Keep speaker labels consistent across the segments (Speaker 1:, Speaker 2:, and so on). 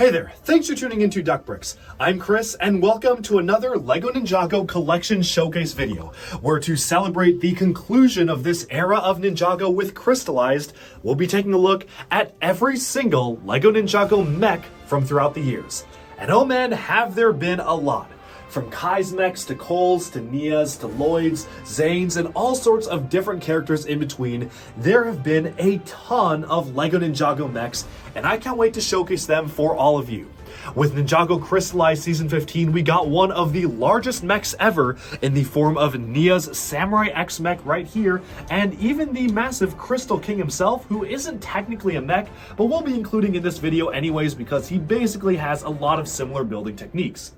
Speaker 1: Hey there, thanks for tuning into Duckbricks. I'm Chris, and welcome to another LEGO Ninjago Collection Showcase video, where to celebrate the conclusion of this era of Ninjago with Crystallized, we'll be taking a look at every single LEGO Ninjago mech from throughout the years. And oh man, have there been a lot. From Kai's mechs to Cole's to Nia's to Lloyd's, Zane's, and all sorts of different characters in between, there have been a ton of LEGO Ninjago mechs, and I can't wait to showcase them for all of you. With Ninjago Crystallized Season 15, we got one of the largest mechs ever in the form of Nia's Samurai X mech right here, and even the massive Crystal King himself, who isn't technically a mech, but we'll be including in this video anyways because he basically has a lot of similar building techniques.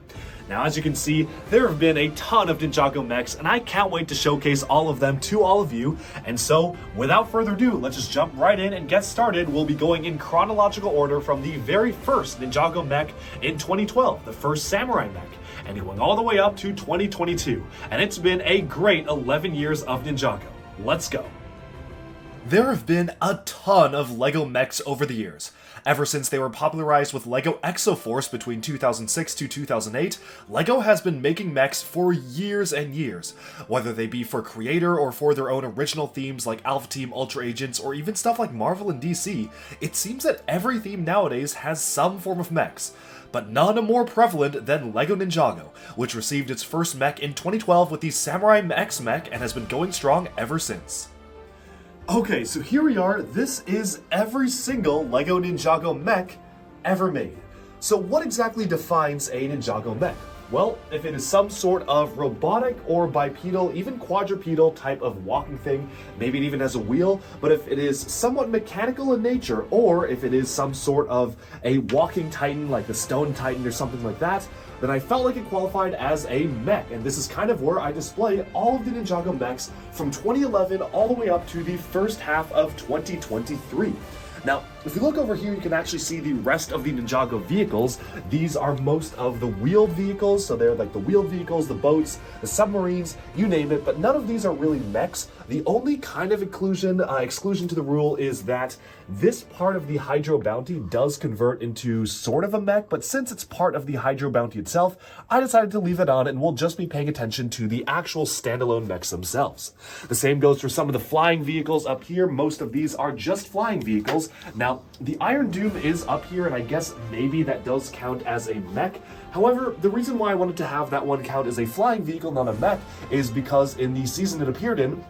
Speaker 1: Now, as you can see, there have been a ton of Ninjago mechs, and I can't wait to showcase all of them to all of you. And so, without further ado, let's just jump right in and get started. We'll be going in chronological order from the very first Ninjago mech in 2012, the first Samurai mech, and going all the way up to 2022. And it's been a great 11 years of Ninjago. Let's go. There have been a ton of LEGO mechs over the years. Ever since they were popularized with LEGO Exoforce between 2006 to 2008, LEGO has been making mechs for years and years. Whether they be for creator or for their own original themes like Alpha Team, Ultra Agents, or even stuff like Marvel and DC, it seems that every theme nowadays has some form of mechs. But none more prevalent than LEGO Ninjago, which received its first mech in 2012 with the Samurai X mech and has been going strong ever since. Okay, so here we are. This is every single LEGO Ninjago mech ever made. So what exactly defines a Ninjago mech? Well, if it is some sort of robotic or bipedal, even quadrupedal type of walking thing, maybe it even has a wheel, but if it is somewhat mechanical in nature, or if it is some sort of a walking titan like the Stone Titan or something like that, then I felt like it qualified as a mech, and this is kind of where I display all of the Ninjago mechs from 2011 all the way up to the first half of 2023. Now, if you look over here, you can actually see the rest of the Ninjago vehicles. These are most of the wheeled vehicles, so they're like the wheeled vehicles, the boats, the submarines, you name it, but none of these are really mechs. The only kind of exclusion to the rule is that this part of the Hydro Bounty does convert into sort of a mech, but since it's part of the Hydro Bounty itself, I decided to leave it on and we'll just be paying attention to the actual standalone mechs themselves. The same goes for some of the flying vehicles up here. Most of these are just flying vehicles. Now, the Iron Doom is up here, and I guess maybe that does count as a mech. However, the reason why I wanted to have that one count as a flying vehicle, not a mech, is because in the season it appeared in,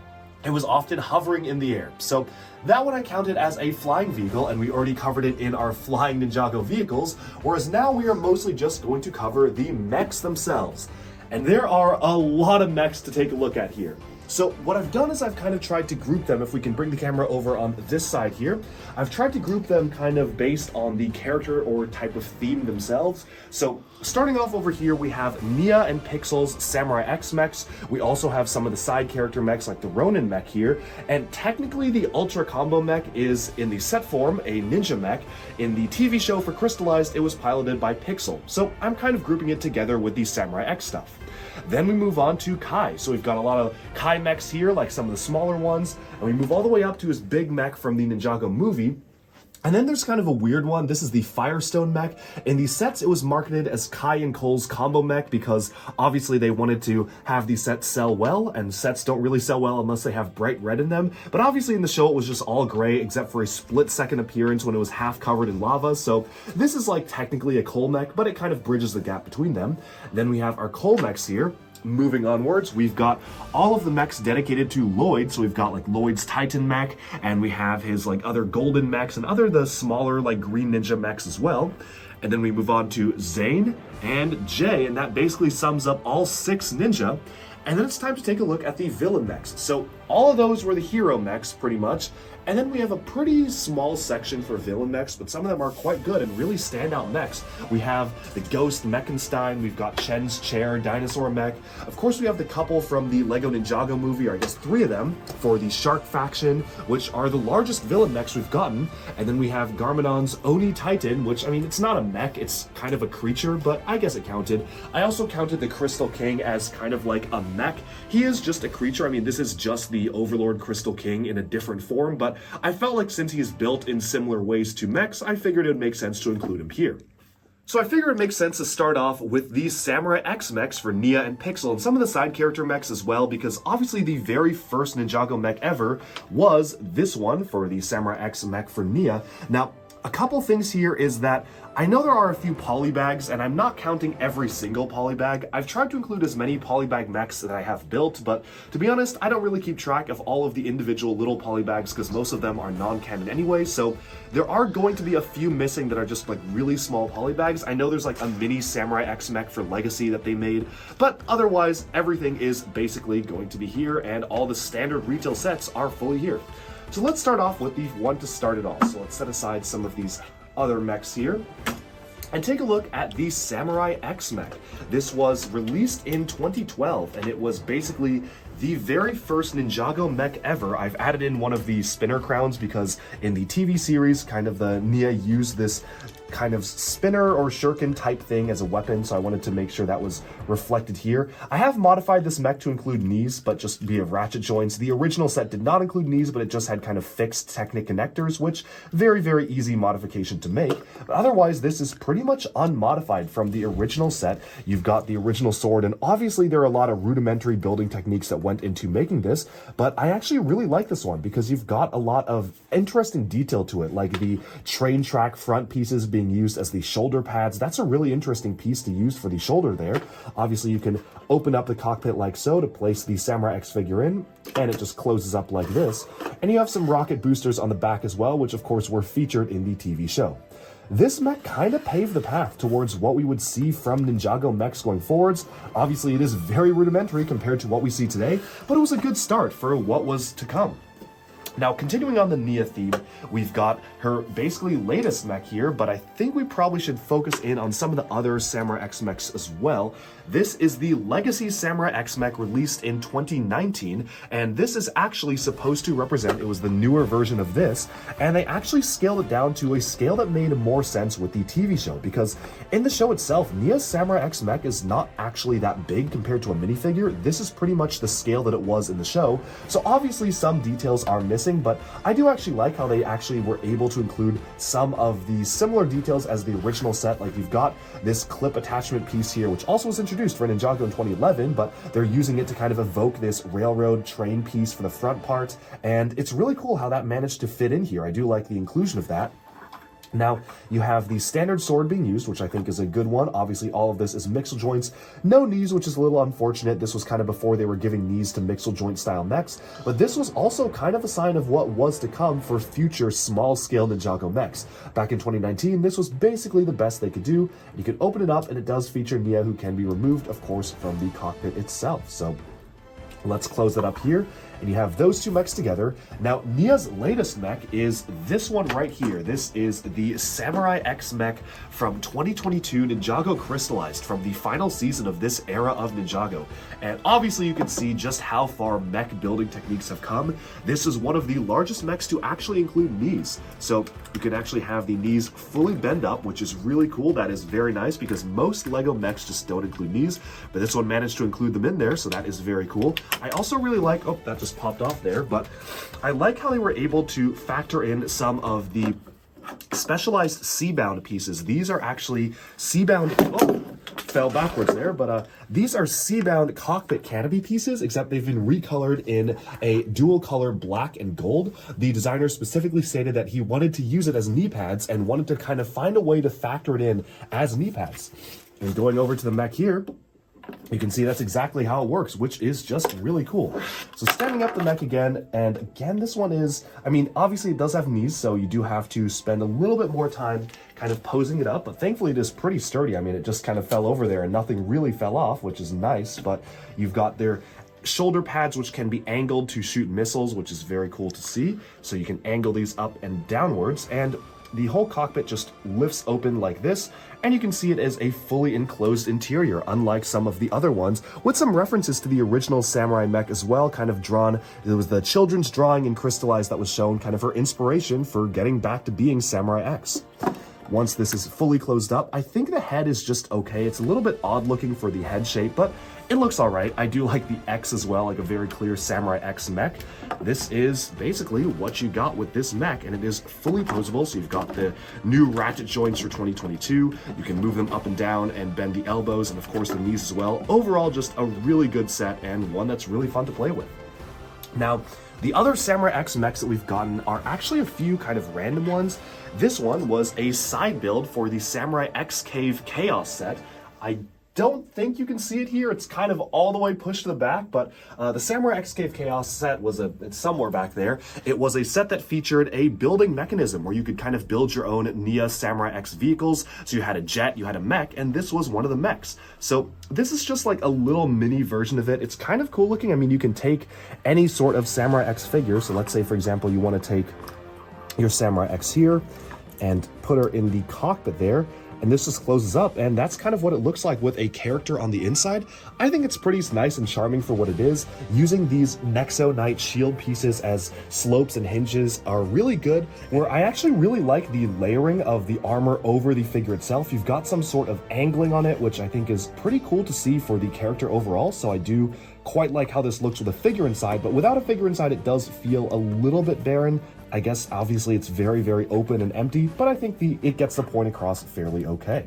Speaker 1: it was often hovering in the air. So that one I counted as a flying vehicle, and we already covered it in our flying Ninjago vehicles, whereas now we are mostly just going to cover the mechs themselves. And there are a lot of mechs to take a look at here. So what I've done is I've kind of tried to group them. If we can bring the camera over on this side here, I've tried to group them kind of based on the character or type of theme themselves. So starting off over here, we have Nia and Pixel's Samurai X mechs. We also have some of the side character mechs like the Ronin mech here. And technically the Ultra Combo mech is in the set form a ninja mech. In the TV show for Crystallized, it was piloted by Pixel. So I'm kind of grouping it together with the Samurai X stuff. Then we move on to Kai. So we've got a lot of Kai mechs here, like some of the smaller ones, and we move all the way up to his big mech from the Ninjago movie. And then there's kind of a weird one. This is the Firestone mech. In the sets, it was marketed as Kai and Cole's combo mech because obviously they wanted to have these sets sell well, and sets don't really sell well unless they have bright red in them. But obviously in the show, it was just all gray except for a split-second appearance when it was half covered in lava. So this is like technically a Cole mech, but it kind of bridges the gap between them. Then we have our Cole mechs here. Moving onwards, we've got all of the mechs dedicated to Lloyd. So we've got like Lloyd's Titan mech, and we have his like other golden mechs and the smaller like green ninja mechs as well. And then we move on to Zane and Jay, and that basically sums up all 6 ninja. And then it's time to take a look at the villain mechs. So all of those were the hero mechs pretty much. And then we have a pretty small section for villain mechs, but some of them are quite good and really standout mechs. We have the Ghost Mechenstein, we've got Chen's Chair, Dinosaur Mech. Of course, we have the couple from the LEGO Ninjago movie, or I guess 3 of them, for the Shark faction, which are the largest villain mechs we've gotten. And then we have Garmadon's Oni Titan, which, I mean, it's not a mech, it's kind of a creature, but I guess it counted. I also counted the Crystal King as kind of like a mech. He is just a creature. I mean, this is just the Overlord Crystal King in a different form, but I felt like since he is built in similar ways to mechs, I figured it would make sense to include him here. So I figure it makes sense to start off with these Samurai X mechs for Nia and Pixel, and some of the side character mechs as well, because obviously the very first Ninjago mech ever was this one for the Samurai X mech for Nia. Now, a couple things here is that I know there are a few polybags, and I'm not counting every single polybag. I've tried to include as many polybag mechs that I have built, but to be honest, I don't really keep track of all of the individual little polybags because most of them are non-canon anyway, so there are going to be a few missing that are just like really small polybags. I know there's like a mini Samurai X mech for Legacy that they made, but otherwise everything is basically going to be here, and all the standard retail sets are fully here. So let's start off with the one to start it all. So let's set aside some of these other mechs here and take a look at the Samurai X mech. This was released in 2012, and it was basically the very first Ninjago mech ever. I've added in one of the spinner crowns because in the TV series, kind of the Nia used this kind of spinner or shuriken type thing as a weapon, so I wanted to make sure that was reflected here. I have modified this mech to include knees, but just via ratchet joints. The original set did not include knees, but it just had kind of fixed Technic connectors, which very, very easy modification to make. But otherwise, this is pretty much unmodified from the original set. You've got the original sword, and obviously there are a lot of rudimentary building techniques that went into making this, but I actually really like this one because you've got a lot of interesting detail to it, like the train track front pieces being used as the shoulder pads. That's a really interesting piece to use for the shoulder there. Obviously, you can open up the cockpit like so to place the Samurai X figure in, and it just closes up like this. And you have some rocket boosters on the back as well, which of course were featured in the TV show. This mech kind of paved the path towards what we would see from Ninjago mechs going forwards. Obviously, it is very rudimentary compared to what we see today, but it was a good start for what was to come. Now, continuing on the Nia theme, we've got her basically latest mech here, but I think we probably should focus in on some of the other Samurai X mechs as well. This is the Legacy Samurai X mech released in 2019, and this is actually supposed to represent, it was the newer version of this, and they actually scaled it down to a scale that made more sense with the TV show, because in the show itself, Nia's Samurai X mech is not actually that big compared to a minifigure. This is pretty much the scale that it was in the show, so obviously some details are missing, but I do actually like how they actually were able to include some of the similar details as the original set. Like you've got this clip attachment piece here, which also was introduced for Ninjago in 2011, but they're using it to kind of evoke this railroad train piece for the front part, and it's really cool how that managed to fit in here. I do like the inclusion of that. Now, you have the standard sword being used, which I think is a good one. Obviously, all of this is mixel joints. No knees, which is a little unfortunate. This was kind of before they were giving knees to mixel joint style mechs. But this was also kind of a sign of what was to come for future small-scale Ninjago mechs. Back in 2019, this was basically the best they could do. You can open it up, and it does feature Nia, who can be removed, of course, from the cockpit itself. So let's close that up here, and you have those two mechs together. Now, Nia's latest mech is this one right here. This is the Samurai X mech from 2022 Ninjago Crystallized from the final season of this era of Ninjago. And obviously you can see just how far mech building techniques have come. This is one of the largest mechs to actually include knees. So you can actually have the knees fully bend up, which is really cool. That is very nice because most LEGO mechs just don't include knees, but this one managed to include them in there, so that is very cool. I also really like, oh, that just popped off there, but I like how they were able to factor in some of the specialized C-bound pieces. These are actually C-bound, oh, fell backwards there, but these are C-bound cockpit canopy pieces, except they've been recolored in a dual color black and gold. The designer specifically stated that he wanted to use it as knee pads and wanted to kind of find a way to factor it in as knee pads. And going over to the mech here, you can see that's exactly how it works, which is just really cool. So standing up the mech again, and again, this one is, I mean, obviously it does have knees, so you do have to spend a little bit more time kind of posing it up, but thankfully it is pretty sturdy. I mean, it just kind of fell over there and nothing really fell off, which is nice, but you've got their shoulder pads, which can be angled to shoot missiles, which is very cool to see. So you can angle these up and downwards, and the whole cockpit just lifts open like this, and you can see it as a fully enclosed interior, unlike some of the other ones, with some references to the original Samurai mech as well, kind of drawn. It was the children's drawing in Crystallized that was shown, kind of her inspiration for getting back to being Samurai X. once this is fully closed up. I think the head is just okay. It's a little bit odd looking for the head shape, but it looks all right. I do like the X as well, like a very clear Samurai X mech. This is basically what you got with this mech, and it is fully posable. So you've got the new ratchet joints for 2022. You can move them up and down and bend the elbows and of course the knees as well. Overall, just a really good set and one that's really fun to play with. Now, the other Samurai X mechs that we've gotten are actually a few kind of random ones. This one was a side build for the Samurai X Cave Chaos set. I don't think you can see it here. It's kind of all the way pushed to the back, but the Samurai X Cave Chaos set was it's somewhere back there. It was a set that featured a building mechanism where you could kind of build your own Nia Samurai X vehicles. So you had a jet, you had a mech, and this was one of the mechs. So this is just like a little mini version of it. It's kind of cool looking. I mean, you can take any sort of Samurai X figure. So let's say, for example, you want to take your Samurai X here and put her in the cockpit there. And this just closes up, and that's kind of what it looks like with a character on the inside. I think it's pretty nice and charming for what it is. Using these Nexo Knight shield pieces as slopes and hinges are really good, where I actually really like the layering of the armor over the figure itself. You've got some sort of angling on it, which I think is pretty cool to see for the character overall, so I do quite like how this looks with a figure inside, but without a figure inside, it does feel a little bit barren. I guess obviously it's very, very open and empty, but I think it gets the point across fairly okay.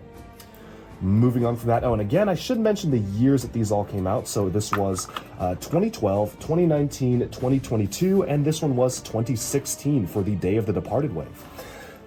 Speaker 1: Moving on from that, oh, and again, I should mention the years that these all came out. So this was 2012, 2019, 2022, and this one was 2016 for the Day of the Departed wave.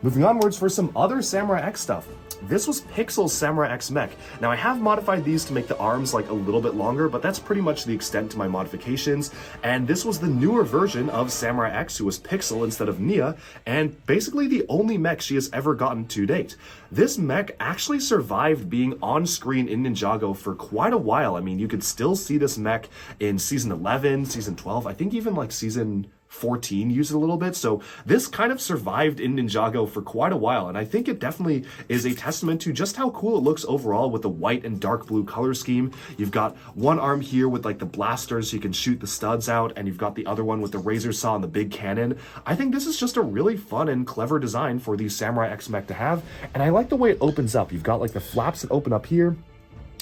Speaker 1: Moving onwards for some other Samurai X stuff. This was Pixel's Samurai X mech. Now I have modified these to make the arms like a little bit longer, but that's pretty much the extent to my modifications. And this was the newer version of Samurai X, who was Pixel instead of Nia, and basically the only mech she has ever gotten to date. This mech actually survived being on screen in Ninjago for quite a while. I mean, you could still see this mech in season 11, season 12, I think even like season 14 used it a little bit. So this kind of survived in Ninjago for quite a while, and I think it definitely is a testament to just how cool it looks overall with the white and dark blue color scheme. You've got one arm here with like the blasters so you can shoot the studs out, and you've got the other one with the razor saw and the big cannon. I think this is just a really fun and clever design for the Samurai X mech to have, and I like the way it opens up. You've got like the flaps that open up here,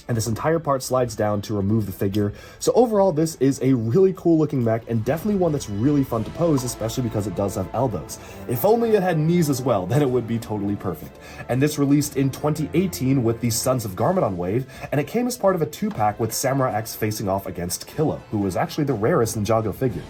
Speaker 1: and this entire part slides down to remove the figure. So overall, this is a really cool looking mech, and definitely one that's really fun to pose, especially because it does have elbows. If only it had knees as well, then it would be totally perfect. And this released in 2018 with the Sons of Garmadon wave, and it came as part of a 2-pack with Samurai X facing off against Killa, who was actually the rarest Ninjago figure.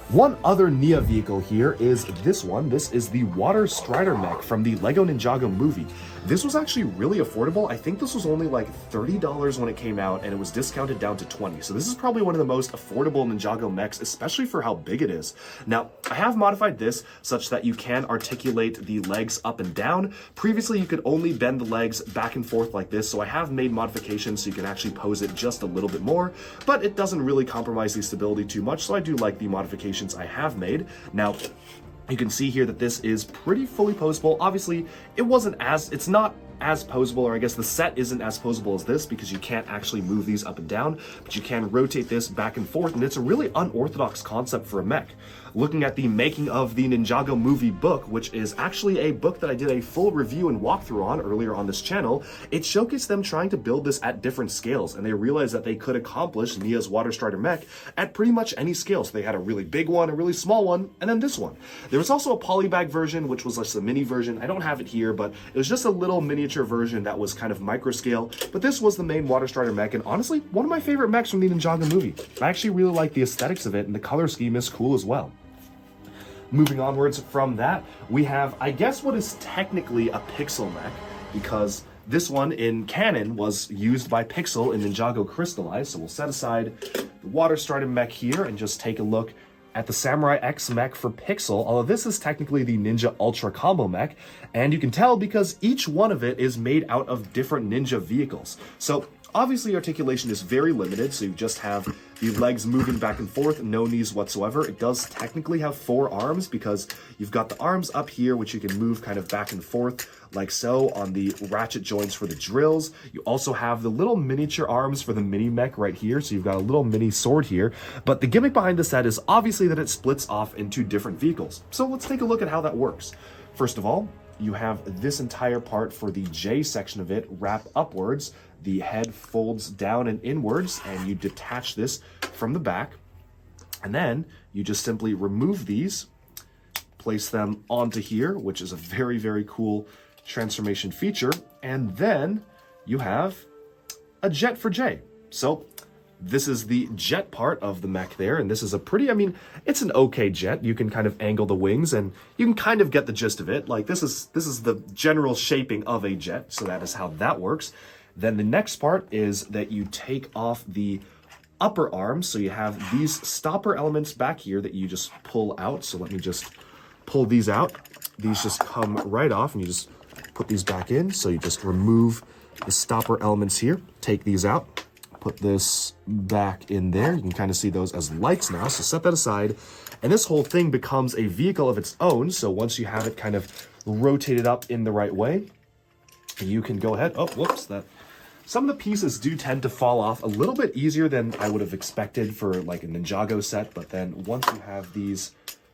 Speaker 1: One other Nia vehicle here is this one. This is the Water Strider mech from the LEGO Ninjago movie. This was actually really affordable. I think this was only like $30 when it came out, and it was discounted down to $20. So this is probably one of the most affordable Ninjago mechs, especially for how big it is. Now, I have modified this such that you can articulate the legs up and down. Previously, you could only bend the legs back and forth like this, so I have made modifications so you can actually pose it just a little bit more, but it doesn't really compromise the stability too much, so I do like the modifications I have made. Now, you can see here that this is pretty fully posable. Obviously, it's not as posable, or I guess the set isn't as posable as this because you can't actually move these up and down, but you can rotate this back and forth, and it's a really unorthodox concept for a mech. Looking at the making of the Ninjago movie book, which is actually a book that I did a full review and walkthrough on earlier on this channel, it showcased them trying to build this at different scales, and they realized that they could accomplish Nia's Water Strider mech at pretty much any scale. So they had a really big one, a really small one, and then this one. There was also a polybag version, which was just a mini version. I don't have it here, but it was just a little miniature version that was kind of micro scale, but this was the main Water Strider mech, and honestly, one of my favorite mechs from the Ninjago movie. I actually really like the aesthetics of it, and the color scheme is cool as well. Moving onwards from that, we have, I guess, what is technically a Pixel mech, because this one in canon was used by Pixel in Ninjago Crystallized. So we'll set aside the Water Strider mech here and just take a look at the Samurai X mech for Pixel, although this is technically the Ninja Ultra Combo mech, and you can tell because each one of it is made out of different Ninja vehicles. So obviously articulation is very limited, so you just have the legs moving back and forth, no knees whatsoever. It does technically have 4 arms because you've got the arms up here, which you can move kind of back and forth like so on the ratchet joints for the drills. You also have the little miniature arms for the mini mech right here, so you've got a little mini sword here. But the gimmick behind the set is obviously that it splits off into different vehicles. So let's take a look at how that works. First of all, you have this entire part for the J section of it wrap upwards. The head folds down and inwards, and you detach this from the back. And then you just simply remove these, place them onto here, which is a very, very cool transformation feature. And then you have a jet for J. So this is the jet part of the mech there, and this is a pretty, I mean, it's an okay jet. You can kind of angle the wings, and you can kind of get the gist of it. Like this is the general shaping of a jet, so that is how that works. Then the next part is that you take off the upper arm, so you have these stopper elements back here that you just pull out. So let me just pull these out. These just come right off, and you just put these back in. So you just remove the stopper elements here, take these out, put this back in there. You can kind of see those as lights now, so set that aside. And this whole thing becomes a vehicle of its own, so once you have it kind of rotated up in the right way, you can go ahead, oh, whoops, some of the pieces do tend to fall off a little bit easier than I would have expected for like a Ninjago set, but then once you have these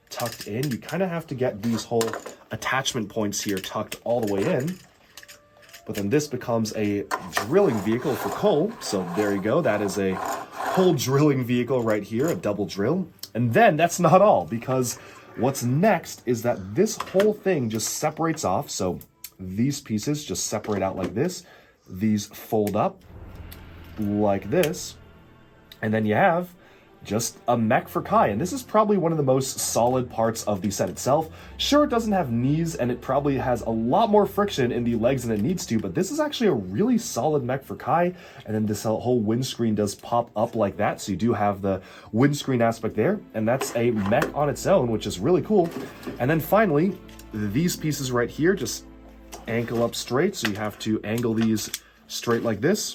Speaker 1: tucked in, you kind of have to get these whole attachment points here tucked all the way in. But then this becomes a drilling vehicle for coal. So there you go. That is a whole drilling vehicle right here, a double drill. And then that's not all, because what's next is that this whole thing just separates off. So these pieces just separate out like this. These fold up like this. And then you have just a mech for Kai, and this is probably one of the most solid parts of the set itself. Sure, it doesn't have knees, and it probably has a lot more friction in the legs than it needs to, but this is actually a really solid mech for Kai. And then this whole windscreen does pop up like that, so you do have the windscreen aspect there, and that's a mech on its own, which is really cool. And then finally, these pieces right here just ankle up straight, so you have to angle these straight like this.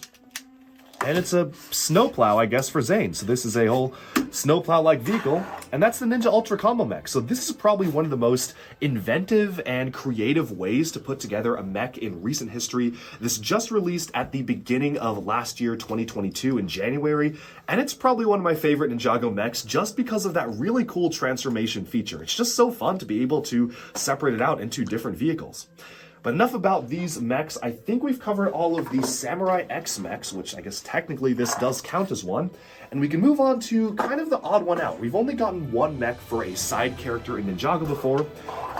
Speaker 1: And it's a snowplow, I guess, for Zane. So this is a whole snowplow-like vehicle, and that's the Ninja Ultra Combo Mech. So this is probably one of the most inventive and creative ways to put together a mech in recent history. This just released at the beginning of last year, 2022, in January, and it's probably one of my favorite Ninjago mechs just because of that really cool transformation feature. It's just so fun to be able to separate it out into different vehicles. But enough about these mechs. I think we've covered all of the Samurai X mechs, which I guess technically this does count as one. And we can move on to kind of the odd one out. We've only gotten one mech for a side character in Ninjago before,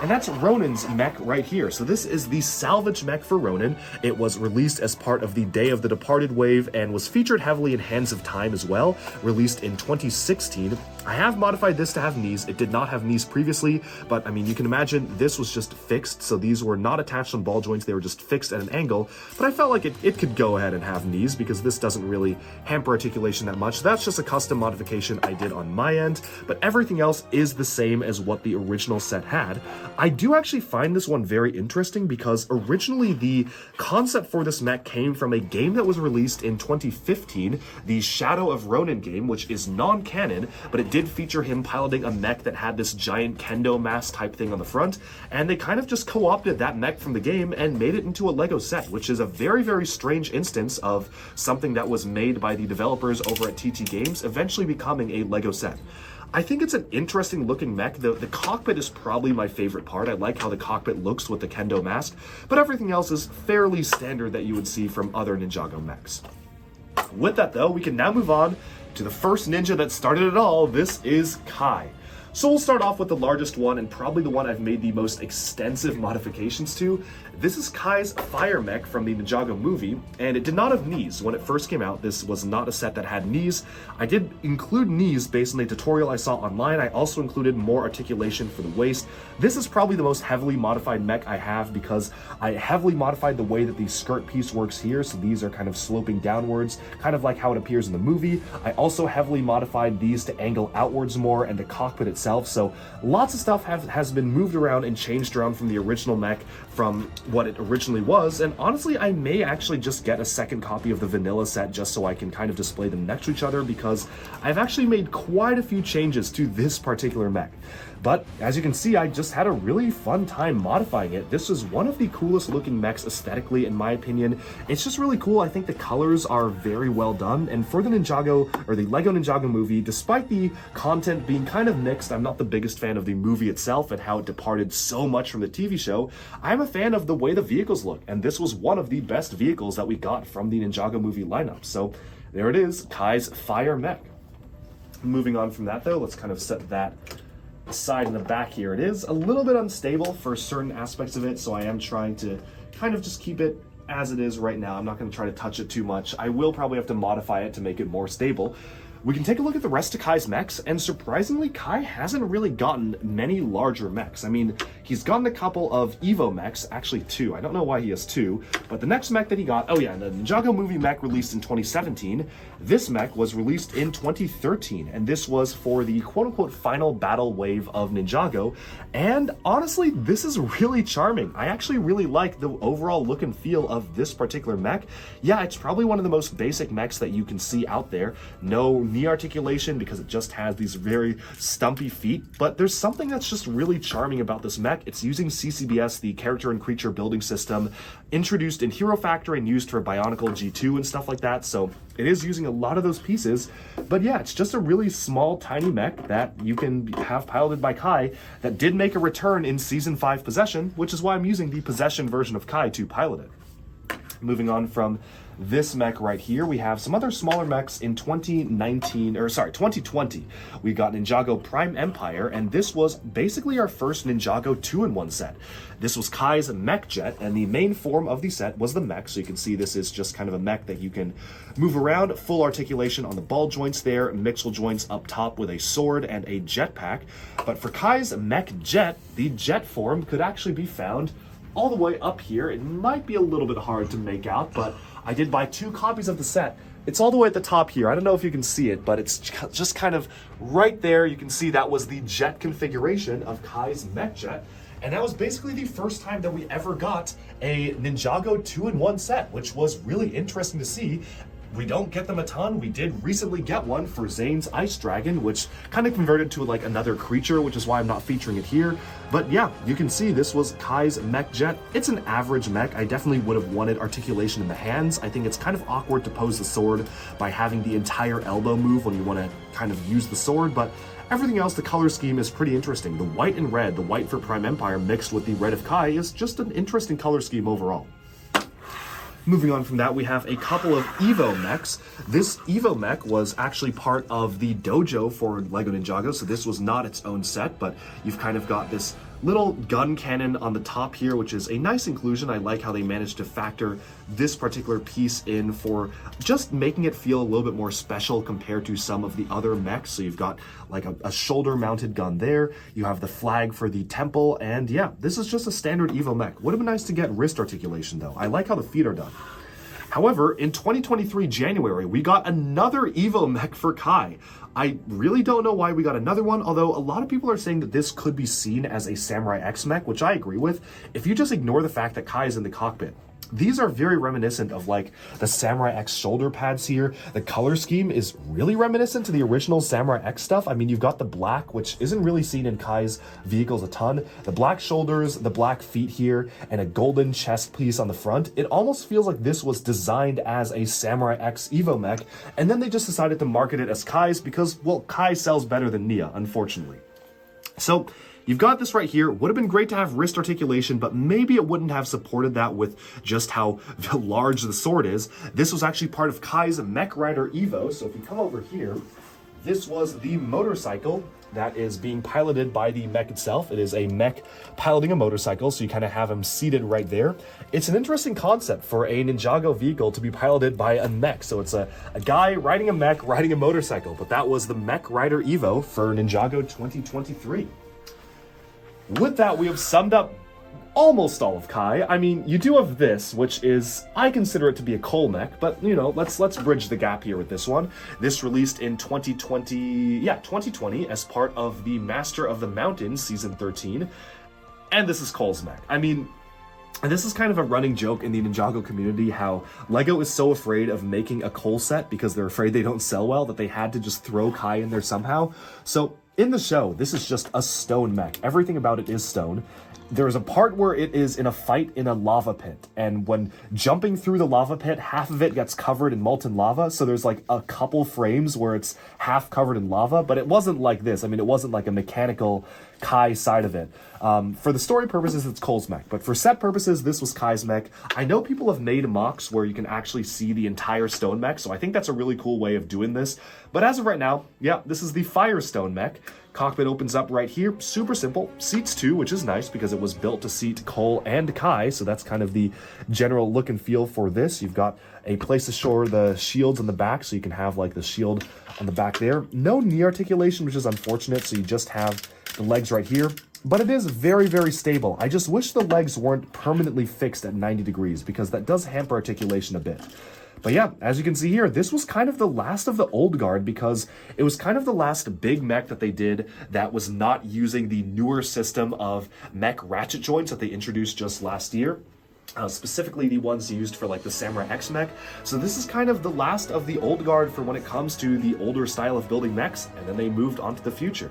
Speaker 1: and that's Ronin's mech right here. So this is the salvage mech for Ronin. It was released as part of the Day of the Departed wave and was featured heavily in Hands of Time as well, released in 2016. I have modified this to have knees. It did not have knees previously, but I mean, you can imagine this was just fixed. So these were not attached on ball joints. They were just fixed at an angle, but I felt like it could go ahead and have knees because this doesn't really hamper articulation that much. That's just a custom modification I did on my end, but everything else is the same as what the original set had. I do actually find this one very interesting because originally the concept for this mech came from a game that was released in 2015, the Shadow of Ronin game, which is non-canon, but it did feature him piloting a mech that had this giant kendo mask type thing on the front, and they kind of just co-opted that mech from the game and made it into a LEGO set, which is a very, very strange instance of something that was made by the developers over at TT Games eventually becoming a LEGO set. I think it's an interesting looking mech. The cockpit is probably my favorite part. I like how the cockpit looks with the kendo mask, but everything else is fairly standard that you would see from other Ninjago mechs. With that though, we can now move on to the first ninja that started it all. This is Kai. So we'll start off with the largest one and probably the one I've made the most extensive modifications to. This is Kai's fire mech from the Ninjago movie, and it did not have knees. When it first came out, this was not a set that had knees. I did include knees based on a tutorial I saw online. I also included more articulation for the waist. This is probably the most heavily modified mech I have because I heavily modified the way that the skirt piece works here, so these are kind of sloping downwards, kind of like how it appears in the movie. I also heavily modified these to angle outwards more, and the cockpit itself, so lots of stuff has been moved around and changed around from the original mech from what it originally was, and honestly I may actually just get a second copy of the vanilla set just so I can kind of display them next to each other because I've actually made quite a few changes to this particular mech. But as you can see, I just had a really fun time modifying it. This is one of the coolest looking mechs aesthetically, in my opinion. It's just really cool. I think the colors are very well done. And for the Ninjago, or the LEGO Ninjago movie, despite the content being kind of mixed, I'm not the biggest fan of the movie itself and how it departed so much from the TV show. I'm a fan of the way the vehicles look. And this was one of the best vehicles that we got from the Ninjago movie lineup. So there it is, Kai's Fire Mech. Moving on from that though, let's kind of set that aside in the back here. It is a little bit unstable for certain aspects of it, so I am trying to kind of just keep it as it is right now. I'm not going to try to touch it too much. I will probably have to modify it to make it more stable. We can take a look at the rest of Kai's mechs, and surprisingly, Kai hasn't really gotten many larger mechs. I mean, he's gotten a couple of Evo mechs, actually 2. I don't know why he has 2, but the next mech that he got, oh yeah, the Ninjago movie mech released in 2017. This mech was released in 2013, and this was for the quote-unquote final battle wave of Ninjago, and honestly, this is really charming. I actually really like the overall look and feel of this particular mech. Yeah, it's probably one of the most basic mechs that you can see out there. No knee articulation because it just has these very stumpy feet, but there's something that's just really charming about this mech. It's using CCBS, the character and creature building system, introduced in Hero Factory and used for Bionicle G2 and stuff like that, so it is using a lot of those pieces. But yeah, it's just a really small, tiny mech that you can have piloted by Kai that did make a return in Season 5 Possession, which is why I'm using the Possession version of Kai to pilot it. Moving on from this mech right here, we have some other smaller mechs in 2020. We got Ninjago Prime Empire, and this was basically our first Ninjago 2-in-1 set. This was Kai's mech jet, and the main form of the set was the mech, so you can see this is just kind of a mech that you can move around, full articulation on the ball joints there, mixel joints up top with a sword and a jetpack. But for Kai's mech jet, the jet form could actually be found all the way up here. It might be a little bit hard to make out, but I did buy 2 copies of the set. It's all the way at the top here. I don't know if you can see it, but it's just kind of right there. You can see that was the jet configuration of Kai's mech jet. And that was basically the first time that we ever got a Ninjago 2-in-1 set, which was really interesting to see. We don't get them a ton. We did recently get one for Zane's Ice Dragon, which kind of converted to like another creature, which is why I'm not featuring it here. But yeah, you can see this was Kai's mech jet. It's an average mech. I definitely would have wanted articulation in the hands. I think it's kind of awkward to pose the sword by having the entire elbow move when you want to kind of use the sword, but everything else, the color scheme is pretty interesting. The white and red, the white for Prime Empire mixed with the red of Kai, is just an interesting color scheme overall. Moving on from that, we have a couple of Evo mechs. This Evo mech was actually part of the dojo for LEGO Ninjago, so this was not its own set, but you've kind of got this little gun cannon on the top here, which is a nice inclusion. I like how they managed to factor this particular piece in for just making it feel a little bit more special compared to some of the other mechs. So you've got like a shoulder-mounted gun there. You have the flag for the temple, and yeah, this is just a standard Evo mech. Would have been nice to get wrist articulation though. I like how the feet are done. However, in 2023 January, we got another Evo mech for Kai. I really don't know why we got another one, although a lot of people are saying that this could be seen as a Samurai X mech, which I agree with. If you just ignore the fact that Kai is in the cockpit, these are very reminiscent of like the Samurai X shoulder pads here. The color scheme is really reminiscent to the original Samurai X stuff. I mean, you've got the black, which isn't really seen in Kai's vehicles a ton. The black shoulders, the black feet here, and a golden chest piece on the front. It almost feels like this was designed as a Samurai X Evo mech, and then they just decided to market it as Kai's because, well, Kai sells better than Nia, unfortunately. So you've got this right here. Would have been great to have wrist articulation, but maybe it wouldn't have supported that with just how large the sword is. This was actually part of Kai's Mech Rider Evo. So if you come over here, this was the motorcycle that is being piloted by the mech itself. It is a mech piloting a motorcycle, so you kind of have him seated right there. It's an interesting concept for a Ninjago vehicle to be piloted by a mech. So it's a guy riding a mech, riding a motorcycle, but that was the Mech Rider Evo for Ninjago 2023. With that, we have summed up almost all of Kai. I mean, you do have this, which is, I consider it to be a coal mech, but you know, let's bridge the gap here with this one. This released in 2020 as part of the Master of the Mountain Season 13, and this is Cole's mech. I mean, and this is kind of a running joke in the Ninjago community, how LEGO is so afraid of making a Cole set because they're afraid they don't sell well that they had to just throw Kai in there somehow. So In the show, this is just a stone mech. Everything about it is stone. There's a part where it is in a fight in a lava pit, and when jumping through the lava pit, half of it gets covered in molten lava, so there's like a couple frames where it's half covered in lava, but it wasn't like this. I mean, it wasn't like a mechanical Kai side of it. For the story purposes, it's Cole's mech, but for set purposes, this was Kai's mech. I know people have made mocks where you can actually see the entire stone mech, so I think that's a really cool way of doing this, but as of right now, yeah, this is the Firestone mech. Cockpit opens up right here, super simple. Seats too, which is nice because it was built to seat Cole and Kai, so that's kind of the general look and feel for this. You've got a place to store the shields on the back, so you can have like the shield on the back there. No knee articulation, which is unfortunate, so you just have the legs right here. But it is very, very stable. I just wish the legs weren't permanently fixed at 90 degrees because that does hamper articulation a bit. But yeah, as you can see here, this was kind of the last of the old guard because it was kind of the last big mech that they did that was not using the newer system of mech ratchet joints that they introduced just last year. Specifically the ones used for like the Samurai X mech. So this is kind of the last of the old guard for when it comes to the older style of building mechs, and then they moved on to the future.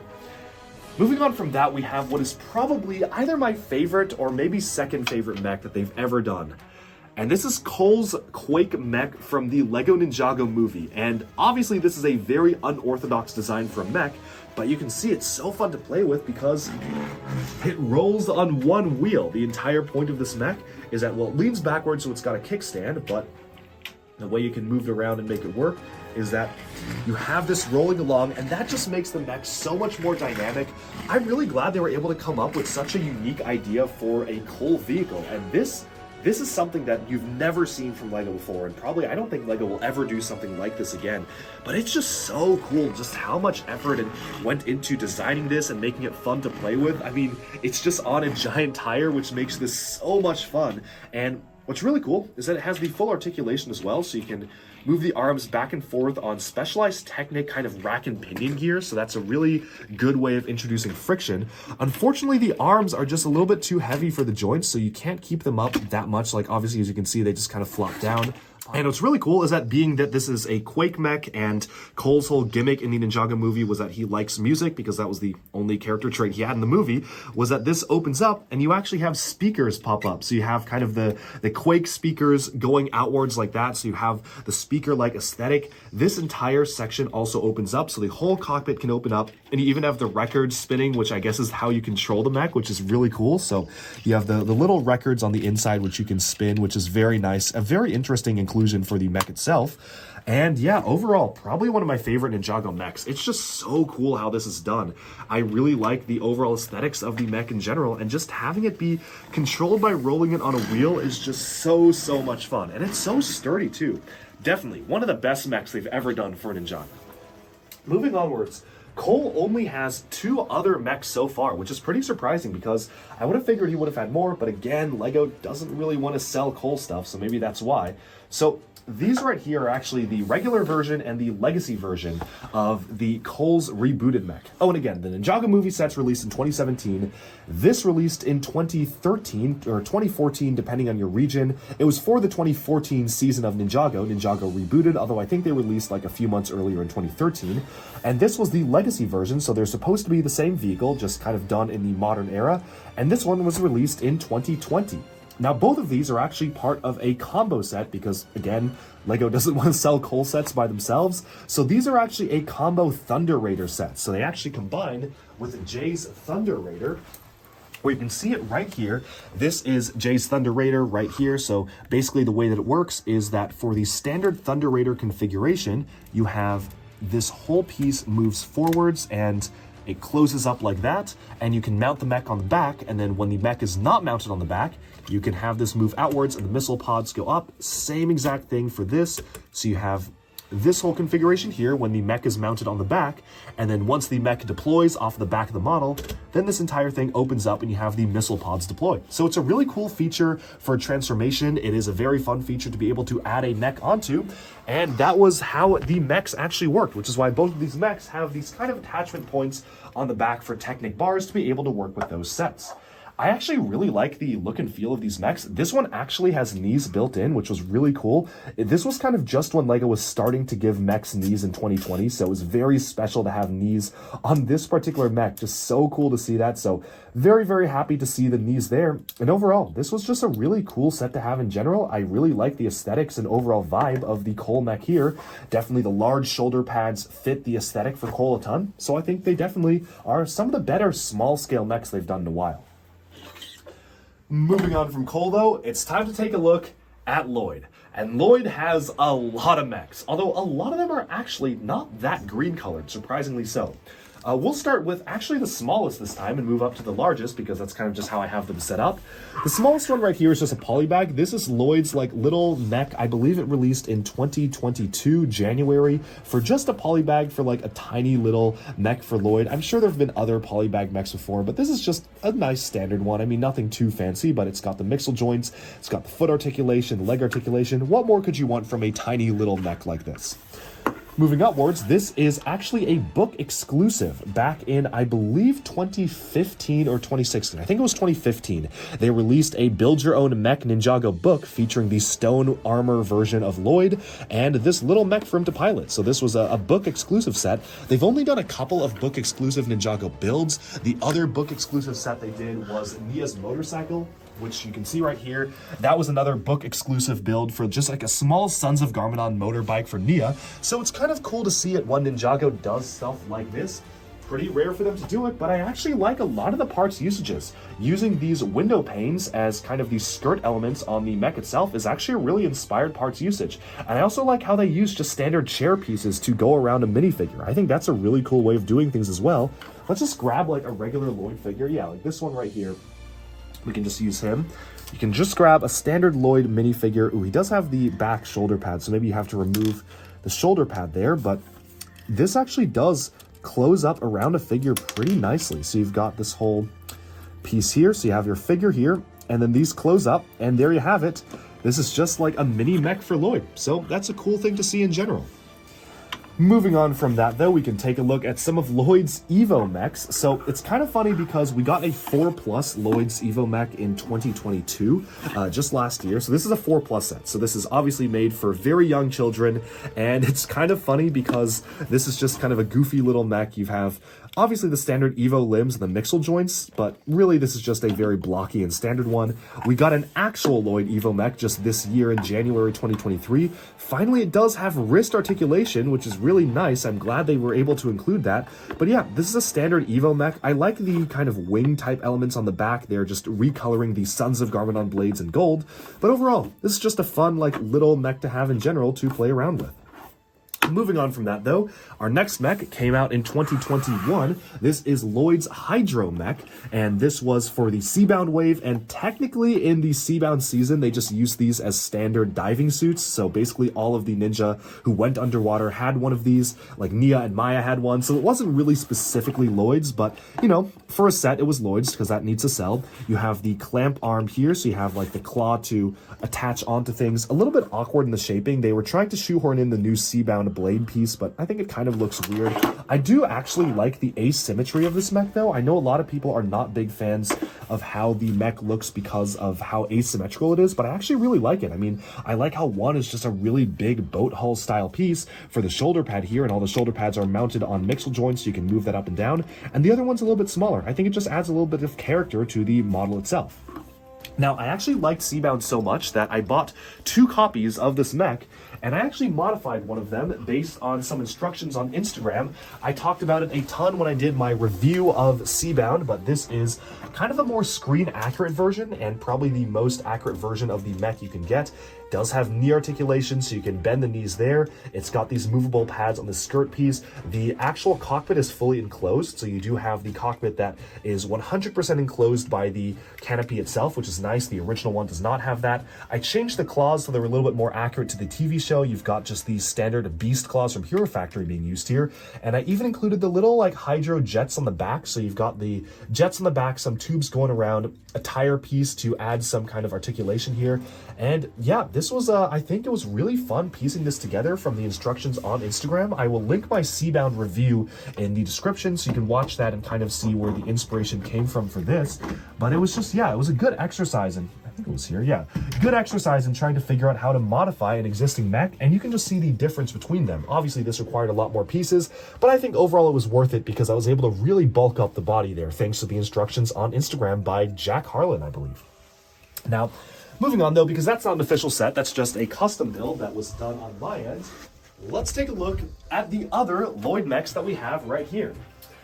Speaker 1: Moving on from that, we have what is probably either my favorite or maybe second favorite mech that they've ever done. And this is Cole's Quake mech from the LEGO Ninjago movie. And obviously this is a very unorthodox design for a mech, but you can see it's so fun to play with because it rolls on one wheel. The entire point of this mech is that, well, it leans backwards, so it's got a kickstand, but the way you can move it around and make it work is that you have this rolling along, and that just makes the mech so much more dynamic. I'm really glad they were able to come up with such a unique idea for a Cole vehicle, and this is something that you've never seen from LEGO before, and probably I don't think LEGO will ever do something like this again. But it's just so cool just how much effort went into designing this and making it fun to play with. I mean, it's just on a giant tire, which makes this so much fun. And what's really cool is that it has the full articulation as well, so you can move the arms back and forth on specialized Technic kind of rack and pinion gear, so that's a really good way of introducing friction. Unfortunately, the arms are just a little bit too heavy for the joints, so you can't keep them up that much. Like, obviously, as you can see, they just kind of flop down. And what's really cool is that being that this is a Quake mech, and Cole's whole gimmick in the Ninjago movie was that he likes music, because that was the only character trait he had in the movie, was that this opens up and you actually have speakers pop up. So you have kind of the Quake speakers going outwards like that, so you have the speaker-like aesthetic. This entire section also opens up, so the whole cockpit can open up, and you even have the records spinning, which I guess is how you control the mech, which is really cool. So you have the little records on the inside, which you can spin, which is very nice, a very interesting inclusion for the mech itself. And yeah, overall, probably one of my favorite Ninjago mechs. It's just so cool how this is done. I really like the overall aesthetics of the mech in general, and just having it be controlled by rolling it on a wheel is just so much fun. And it's so sturdy too. Definitely one of the best mechs they've ever done for Ninjago. Moving onwards, Cole only has 2 other mechs so far, which is pretty surprising because I would have figured he would have had more, but again, LEGO doesn't really want to sell Cole stuff, so maybe that's why. So these right here are actually the regular version and the legacy version of the Cole's rebooted mech. Oh, and again, the Ninjago movie set's released in 2017. This released in 2013 or 2014, depending on your region. It was for the 2014 season of Ninjago Rebooted, although I think they released like a few months earlier in 2013. And this was the legacy version, so they're supposed to be the same vehicle, just kind of done in the modern era. And this one was released in 2020. Now, both of these are actually part of a combo set because, again, LEGO doesn't want to sell Cole sets by themselves. So these are actually a combo Thunder Raider set. So they actually combine with Jay's Thunder Raider, where you can see it right here. This is Jay's Thunder Raider right here. So basically the way that it works is that for the standard Thunder Raider configuration, you have this whole piece moves forwards and it closes up like that, and you can mount the mech on the back, and then when the mech is not mounted on the back, you can have this move outwards and the missile pods go up. Same exact thing for this. So you have this whole configuration here when the mech is mounted on the back, and then once the mech deploys off the back of the model, then this entire thing opens up and you have the missile pods deploy. So it's a really cool feature for transformation. It is a very fun feature to be able to add a mech onto, and that was how the mechs actually worked, which is why both of these mechs have these kind of attachment points on the back for Technic bars to be able to work with those sets. I actually really like the look and feel of these mechs. This one actually has knees built in, which was really cool. This was kind of just when LEGO was starting to give mechs knees in 2020, so it was very special to have knees on this particular mech. Just so cool to see that. So very, very happy to see the knees there. And overall, this was just a really cool set to have in general. I really like the aesthetics and overall vibe of the Cole mech here. Definitely the large shoulder pads fit the aesthetic for Cole a ton. So I think they definitely are some of the better small scale mechs they've done in a while. Moving on from Cole though, it's time to take a look at Lloyd. And Lloyd has a lot of mechs, although a lot of them are actually not that green colored, surprisingly so. We'll start with actually the smallest this time and move up to the largest because that's kind of just how I have them set up. The smallest one right here is just a polybag. This is Lloyd's like little mech. I believe it released in 2022, January, for just a polybag for like a tiny little mech for Lloyd. I'm sure there have been other polybag mechs before, but this is just a nice standard one. I mean, nothing too fancy, but it's got the mixel joints, it's got the foot articulation, the leg articulation. What more could you want from a tiny little mech like this? Moving upwards, this is actually a book exclusive back in, I believe, 2015 or 2016. I think it was 2015. They released a Build Your Own Mech Ninjago book featuring the stone armor version of Lloyd and this little mech for him to pilot. So this was a book exclusive set. They've only done a couple of book exclusive Ninjago builds. The other book exclusive set they did was Nia's motorcycle, which you can see right here. That was another book exclusive build for just like a small Sons of Garmadon motorbike for Nia. So it's kind of cool to see it when Ninjago does stuff like this. Pretty rare for them to do it, but I actually like a lot of the parts usages. Using these window panes as kind of these skirt elements on the mech itself is actually a really inspired parts usage. And I also like how they use just standard chair pieces to go around a minifigure. I think that's a really cool way of doing things as well. Let's just grab like a regular Lloyd figure. Yeah, like this one right here. We can just use him. You can just grab a standard Lloyd minifigure. Ooh, he does have the back shoulder pad, so maybe you have to remove the shoulder pad there, but this actually does close up around a figure pretty nicely. So you've got this whole piece here, so you have your figure here, and then these close up, and there you have it. This is just like a mini mech for Lloyd, so that's a cool thing to see in general. Moving on from that, though, we can take a look at some of Lloyd's Evo mechs. So it's kind of funny because we got a 4+ Lloyd's Evo mech in 2022, just last year. So this is a 4+ set. So this is obviously made for very young children. And it's kind of funny because this is just kind of a goofy little mech. You have obviously the standard Evo limbs and the mixel joints, but really this is just a very blocky and standard one. We got an actual Lloyd Evo mech just this year in January 2023. Finally, it does have wrist articulation, which is really nice. I'm glad they were able to include that. But yeah, this is a standard Evo mech. I like the kind of wing type elements on the back. They're just recoloring the Sons of Garmadon blades in gold. But overall, this is just a fun, like, little mech to have in general to play around with. Moving on from that, though, our next mech came out in 2021. This is Lloyd's Hydro mech, and this was for the Seabound wave, and technically in the Seabound season, they just used these as standard diving suits, so basically all of the ninja who went underwater had one of these, like Nia and Maya had one, so it wasn't really specifically Lloyd's, but, you know, for a set, it was Lloyd's, because that needs to sell. You have the clamp arm here, so you have, like, the claw to attach onto things. A little bit awkward in the shaping. They were trying to shoehorn in the new Seabound blade piece, but I think it kind of looks weird. I do actually like the asymmetry of this mech, though. I know a lot of people are not big fans of how the mech looks because of how asymmetrical it is, but I actually really like it. I mean, I like how one is just a really big boat hull style piece for the shoulder pad here, and all the shoulder pads are mounted on mixel joints, so you can move that up and down, and the other one's a little bit smaller. I think it just adds a little bit of character to the model itself. Now, I actually liked Seabound so much that I bought 2 copies of this mech, and I actually modified one of them based on some instructions on Instagram. I talked about it a ton when I did my review of Seabound, but this is kind of a more screen-accurate version, and probably the most accurate version of the mech you can get. It does have knee articulation, so you can bend the knees there. It's got these movable pads on the skirt piece. The actual cockpit is fully enclosed, so you do have the cockpit that is 100% enclosed by the canopy itself, which is nice. The original one does not have that. I changed the claws so they were a little bit more accurate to the TV show. You've got just these standard beast claws from Hero Factory being used here. And I even included the little like hydro jets on the back. So you've got the jets on the back, some tubes going around, a tire piece to add some kind of articulation here. And yeah, this was, I think it was really fun piecing this together from the instructions on Instagram. I will link my Seabound review in the description so you can watch that and kind of see where the inspiration came from for this. But it was just, yeah, it was a good exercise, and I think it was here, yeah. Good exercise in trying to figure out how to modify an existing mech, and you can just see the difference between them. Obviously, this required a lot more pieces, but I think overall it was worth it because I was able to really bulk up the body there thanks to the instructions on Instagram by Jack Harlan, I believe. Now, moving on though, because that's not an official set, that's just a custom build that was done on my end, let's take a look at the other Lloyd mechs that we have right here.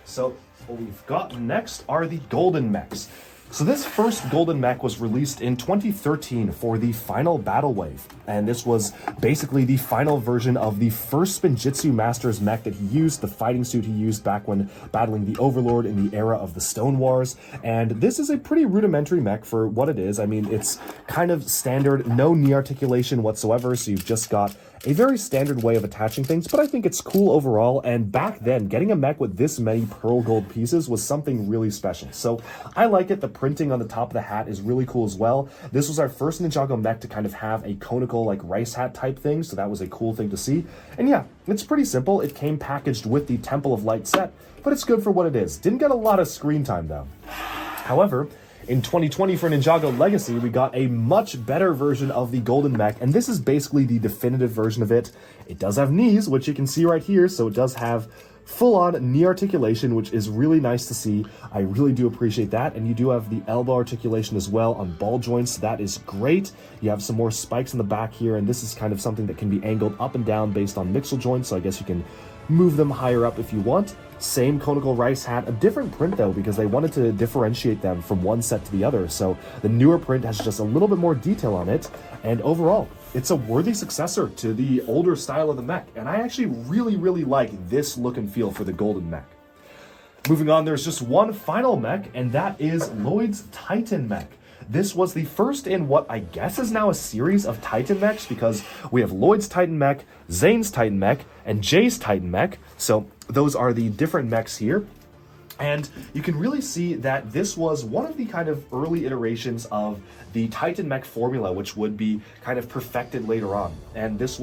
Speaker 1: So what we've got next are the Golden mechs. So this first Golden mech was released in 2013 for the final Battle Wave, and this was basically the final version of the first Spinjitzu Master's mech that he used, the fighting suit he used back when battling the Overlord in the era of the Stone Wars. And this is a pretty rudimentary mech for what it is. I mean, it's kind of standard, no knee articulation whatsoever, so you've just got a very standard way of attaching things, but I think it's cool overall. And back then, getting a mech with this many pearl gold pieces was something really special. So I like it. The printing on the top of the hat is really cool as well. This was our first Ninjago mech to kind of have a conical like rice hat type thing, so that was a cool thing to see. And yeah, it's pretty simple. It came packaged with the Temple of Light set, but it's good for what it is. Didn't get a lot of screen time though. However, in 2020 for Ninjago Legacy, we got a much better version of the Golden mech, and this is basically the definitive version of it. It does have knees, which you can see right here, so it does have full-on knee articulation, which is really nice to see. I really do appreciate that, and you do have the elbow articulation as well on ball joints. That is great. You have some more spikes in the back here, and this is kind of something that can be angled up and down based on mixel joints, so I guess you can move them higher up if you want. Same conical rice hat, a different print though, because they wanted to differentiate them from one set to the other. So the newer print has just a little bit more detail on it. And overall, it's a worthy successor to the older style of the mech. And I actually really like this look and feel for the Golden mech. Moving on, there's just one final mech, and that is Lloyd's Titan mech. This was the first in what I guess is now a series of Titan mechs, because we have Lloyd's Titan mech, Zane's Titan mech, and Jay's Titan mech. So those are the different mechs here. And you can really see that this was one of the kind of early iterations of the Titan mech formula, which would be kind of perfected later on. And this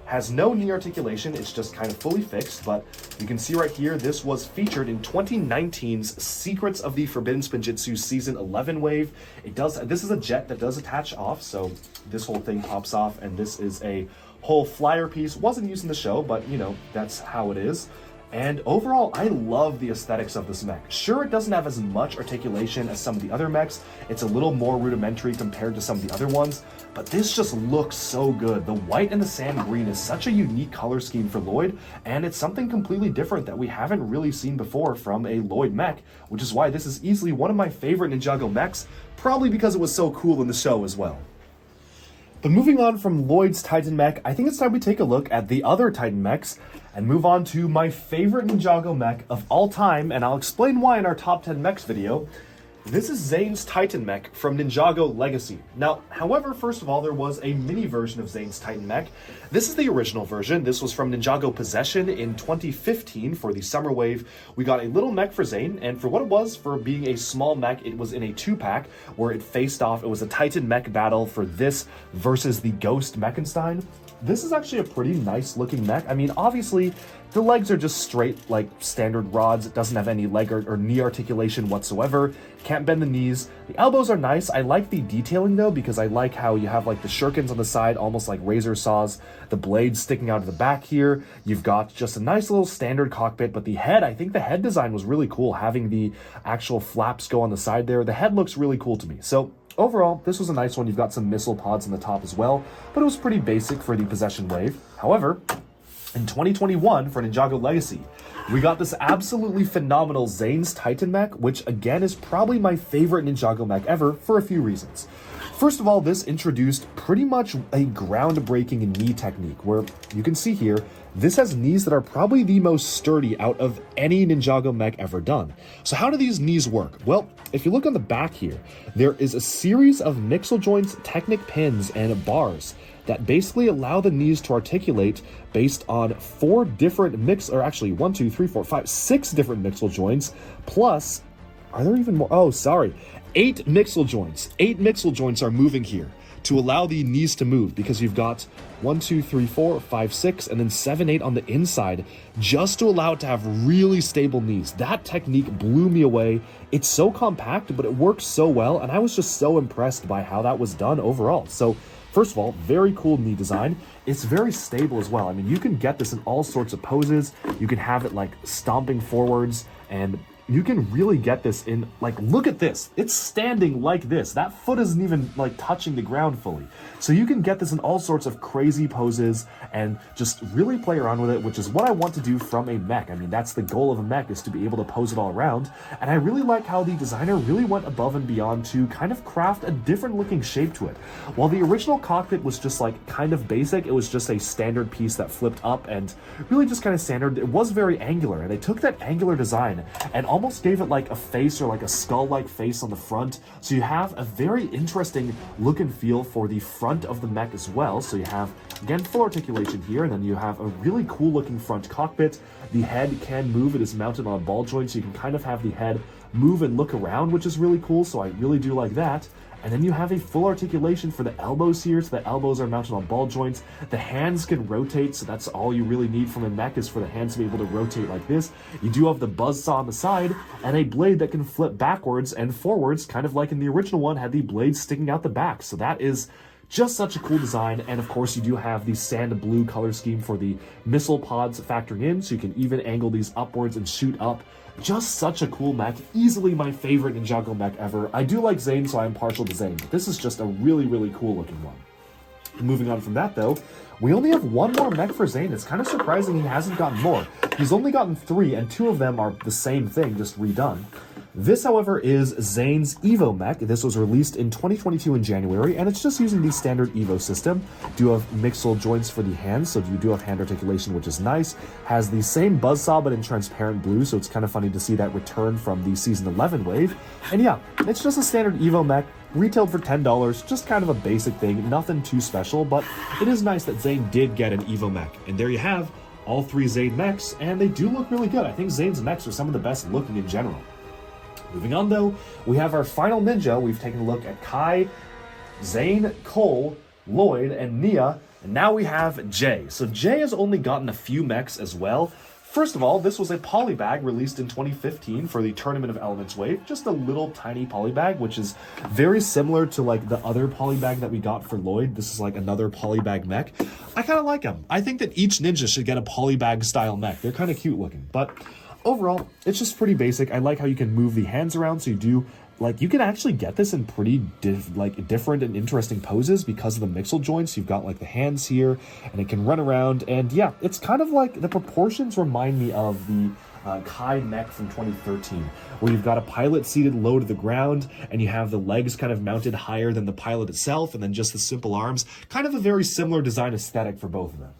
Speaker 1: has no knee articulation, it's just kind of fully fixed, but you can see right here, this was featured in 2019's Secrets of the Forbidden Spinjitzu Season 11 wave. This is a jet that does attach off, so this whole thing pops off, and this is a whole flyer piece. Wasn't used in the show, but you know, that's how it is. And overall, I love the aesthetics of this mech. Sure, it doesn't have as much articulation as some of the other mechs. It's a little more rudimentary compared to some of the other ones, but this just looks so good. The white and the sand green is such a unique color scheme for Lloyd, and it's something completely different that we haven't really seen before from a Lloyd mech, which is why this is easily one of my favorite Ninjago mechs, probably because it was so cool in the show as well. But moving on from Lloyd's Titan mech, I think it's time we take a look at the other Titan mechs and move on to my favorite Ninjago mech of all time, and I'll explain why in our top 10 mechs video. This is Zane's Titan mech from Ninjago Legacy. Now, however, first of all, there was a mini version of Zane's Titan mech. This is the original version. This was from Ninjago Possession in 2015 for the Summer Wave. We got a little mech for Zane, and for what it was, for being a small mech, it was in a 2-pack where it faced off. It was a Titan mech battle for this versus the Ghost Mechenstein. This is actually a pretty nice looking mech. I mean, obviously, the legs are just straight, like, standard rods. It doesn't have any leg or knee articulation whatsoever. Can't bend the knees. The elbows are nice. I like the detailing, though, because I like how you have, like, the shurikens on the side, almost like razor saws. The blades sticking out of the back here. You've got just a nice little standard cockpit, but the head, I think the head design was really cool, having the actual flaps go on the side there. The head looks really cool to me. So overall, this was a nice one. You've got some missile pods on the top as well, but it was pretty basic for the Possession Wave. However, in 2021 for Ninjago Legacy, we got this absolutely phenomenal Zane's Titan mech, which again is probably my favorite Ninjago mech ever for a few reasons. First of all, this introduced pretty much a groundbreaking knee technique where you can see here, this has knees that are probably the most sturdy out of any Ninjago mech ever done. So how do these knees work? Well, if you look on the back here, there is a series of mixel joints, Technic pins, and bars that basically allow the knees to articulate based on 4 different six different mixel joints, plus, are there even more? Oh, sorry, 8 mixel joints. 8 mixel joints are moving here to allow the knees to move, because you've got 1, 2, 3, 4, 5, 6, and then 7, 8 on the inside, just to allow it to have really stable knees. That technique blew me away. It's so compact, but it works so well, and I was just so impressed by how that was done overall. So, first of all, very cool knee design. It's very stable as well. I mean, you can get this in all sorts of poses. You can have it like stomping forwards, and you can really get this in, like, look at this. It's standing like this. That foot isn't even like touching the ground fully. So you can get this in all sorts of crazy poses and just really play around with it, which is what I want to do from a mech. I mean, that's the goal of a mech, is to be able to pose it all around. And I really like how the designer really went above and beyond to kind of craft a different looking shape to it. While the original cockpit was just like kind of basic, it was just a standard piece that flipped up and really just kind of standard. It was very angular, and they took that angular design and almost gave it like a face, or like a skull-like face on the front. So you have a very interesting look and feel for the front of the mech as well. So you have, again, full articulation here, and then you have a really cool looking front cockpit. The head can move. It is mounted on a ball joint, so you can kind of have the head move and look around, which is really cool. So I really do like that. And then you have a full articulation for the elbows here, so the elbows are mounted on ball joints. The hands can rotate, so that's all you really need from a mech, is for the hands to be able to rotate like this. You do have the buzzsaw on the side, and a blade that can flip backwards and forwards, kind of like in the original one, had the blade sticking out the back. So that is just such a cool design. And of course, you do have the sand blue color scheme for the missile pods factoring in, so you can even angle these upwards and shoot up. Just such a cool mech. Easily my favorite Ninjago mech ever. I do like Zane, so I'm partial to Zane, but this is just a really, really cool looking one. Moving on from that, though, we only have one more mech for Zane. It's kind of surprising he hasn't gotten more. He's only gotten 3, and 2 of them are the same thing, just redone. This, however, is Zane's Evo mech. This was released in 2022 in January, and it's just using the standard Evo system. Do have mixel joints for the hands, so you do have hand articulation, which is nice. Has the same buzzsaw, but in transparent blue, so it's kind of funny to see that return from the Season 11 wave. And yeah, it's just a standard Evo mech, retailed for $10, just kind of a basic thing, nothing too special, but it is nice that Zane did get an Evo mech. And there you have all 3 Zane mechs, and they do look really good. I think Zane's mechs are some of the best looking in general. Moving on, though, we have our final ninja. We've taken a look at Kai, Zane, Cole, Lloyd, and Nia, and now we have Jay. So Jay has only gotten a few mechs as well. First of all, this was a polybag released in 2015 for the Tournament of Elements wave. Just a little tiny polybag, which is very similar to like the other polybag that we got for Lloyd. This is like another polybag mech. I kind of like them. I think that each ninja should get a polybag style mech. They're kind of cute looking, but overall, it's just pretty basic. I like how you can move the hands around, so you do, like, you can actually get this in pretty different and interesting poses because of the mixel joints. You've got like the hands here, and it can run around, and yeah, it's kind of like, the proportions remind me of the Kai mech from 2013, where you've got a pilot seated low to the ground, and you have the legs kind of mounted higher than the pilot itself, and then just the simple arms. Kind of a very similar design aesthetic for both of them.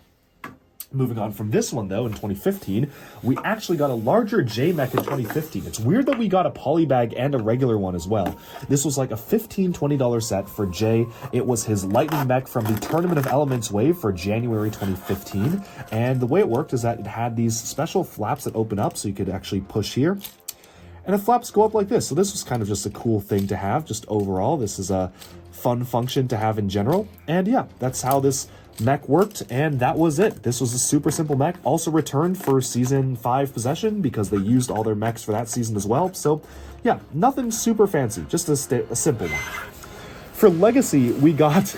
Speaker 1: Moving on from this one, though, in 2015, we actually got a larger J mech in 2015. It's weird that we got a polybag and a regular one as well. This was like a $15, $20 set for Jay. It was his lightning mech from the Tournament of Elements wave for January 2015. And the way it worked is that it had these special flaps that open up, so you could actually push here, and the flaps go up like this. So this was kind of just a cool thing to have, just overall. This is a fun function to have in general. And yeah, that's how this mech worked, and that was it. This was a super simple mech, also returned for Season 5 possession because they used all their mechs for that season as well. So yeah, nothing super fancy, just a simple one. For Legacy, we got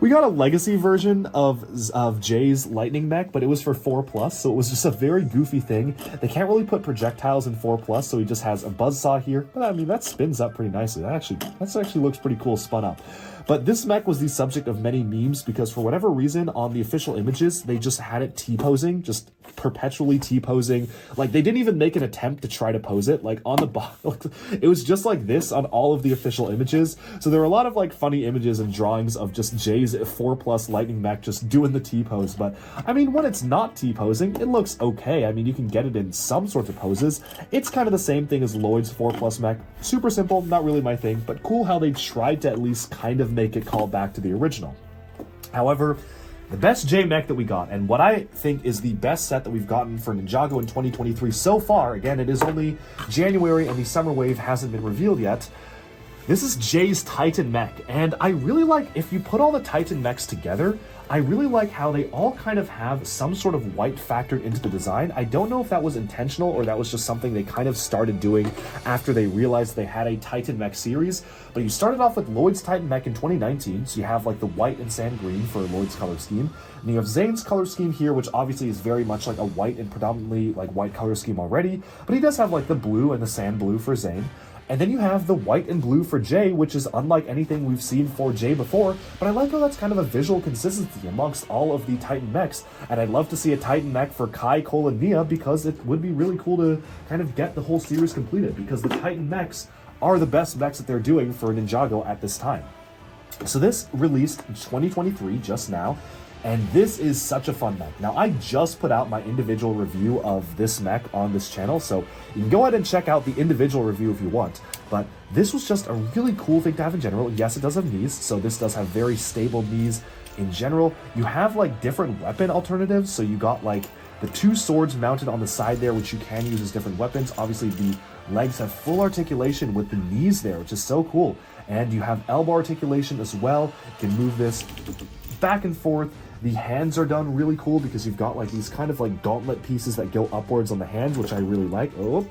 Speaker 1: a Legacy version of Jay's Lightning mech, but it was for 4+, so it was just a very goofy thing. They can't really put projectiles in 4+, so he just has a buzzsaw here, but I mean, that spins up pretty nicely. That actually looks pretty cool spun up. But this mech was the subject of many memes because for whatever reason on the official images, they just had it T-posing, just perpetually T-posing. Like, they didn't even make an attempt to try to pose it. Like, on the bottom, it was just like this on all of the official images. So there were a lot of like funny images and drawings of just Jay's 4+ Lightning mech just doing the T-pose. But I mean, when it's not T-posing, it looks okay. I mean, you can get it in some sorts of poses. It's kind of the same thing as Lloyd's 4+ mech. Super simple, not really my thing, but cool how they tried to at least kind of make it call back to the original. However, the best J mech that we got, and what I think is the best set that we've gotten for Ninjago in 2023 so far, again, it is only January and the summer wave hasn't been revealed yet. This is Jay's Titan mech, and I really like, if you put all the Titan mechs together, I really like how they all kind of have some sort of white factored into the design. I don't know if that was intentional or that was just something they kind of started doing after they realized they had a Titan mech series, but you started off with Lloyd's Titan mech in 2019, so you have like the white and sand green for Lloyd's color scheme, and you have Zane's color scheme here, which obviously is very much like a white and predominantly like white color scheme already, but he does have like the blue and the sand blue for Zane. And then you have the white and blue for Jay, which is unlike anything we've seen for Jay before, but I like how that's kind of a visual consistency amongst all of the Titan mechs, and I'd love to see a Titan mech for Kai, Cole, and Nia, because it would be really cool to kind of get the whole series completed, because the Titan mechs are the best mechs that they're doing for Ninjago at this time. So this released in 2023, just now, and this is such a fun mech. Now, I just put out my individual review of this mech on this channel, so you can go ahead and check out the individual review if you want. But this was just a really cool thing to have in general. Yes, it does have knees, so this does have very stable knees in general. You have like different weapon alternatives, so you got like the two swords mounted on the side there, which you can use as different weapons. Obviously, the legs have full articulation with the knees there, which is so cool. And you have elbow articulation as well. You can move this back and forth. The hands are done really cool because you've got like these kind of like gauntlet pieces that go upwards on the hands, which I really like. Oh,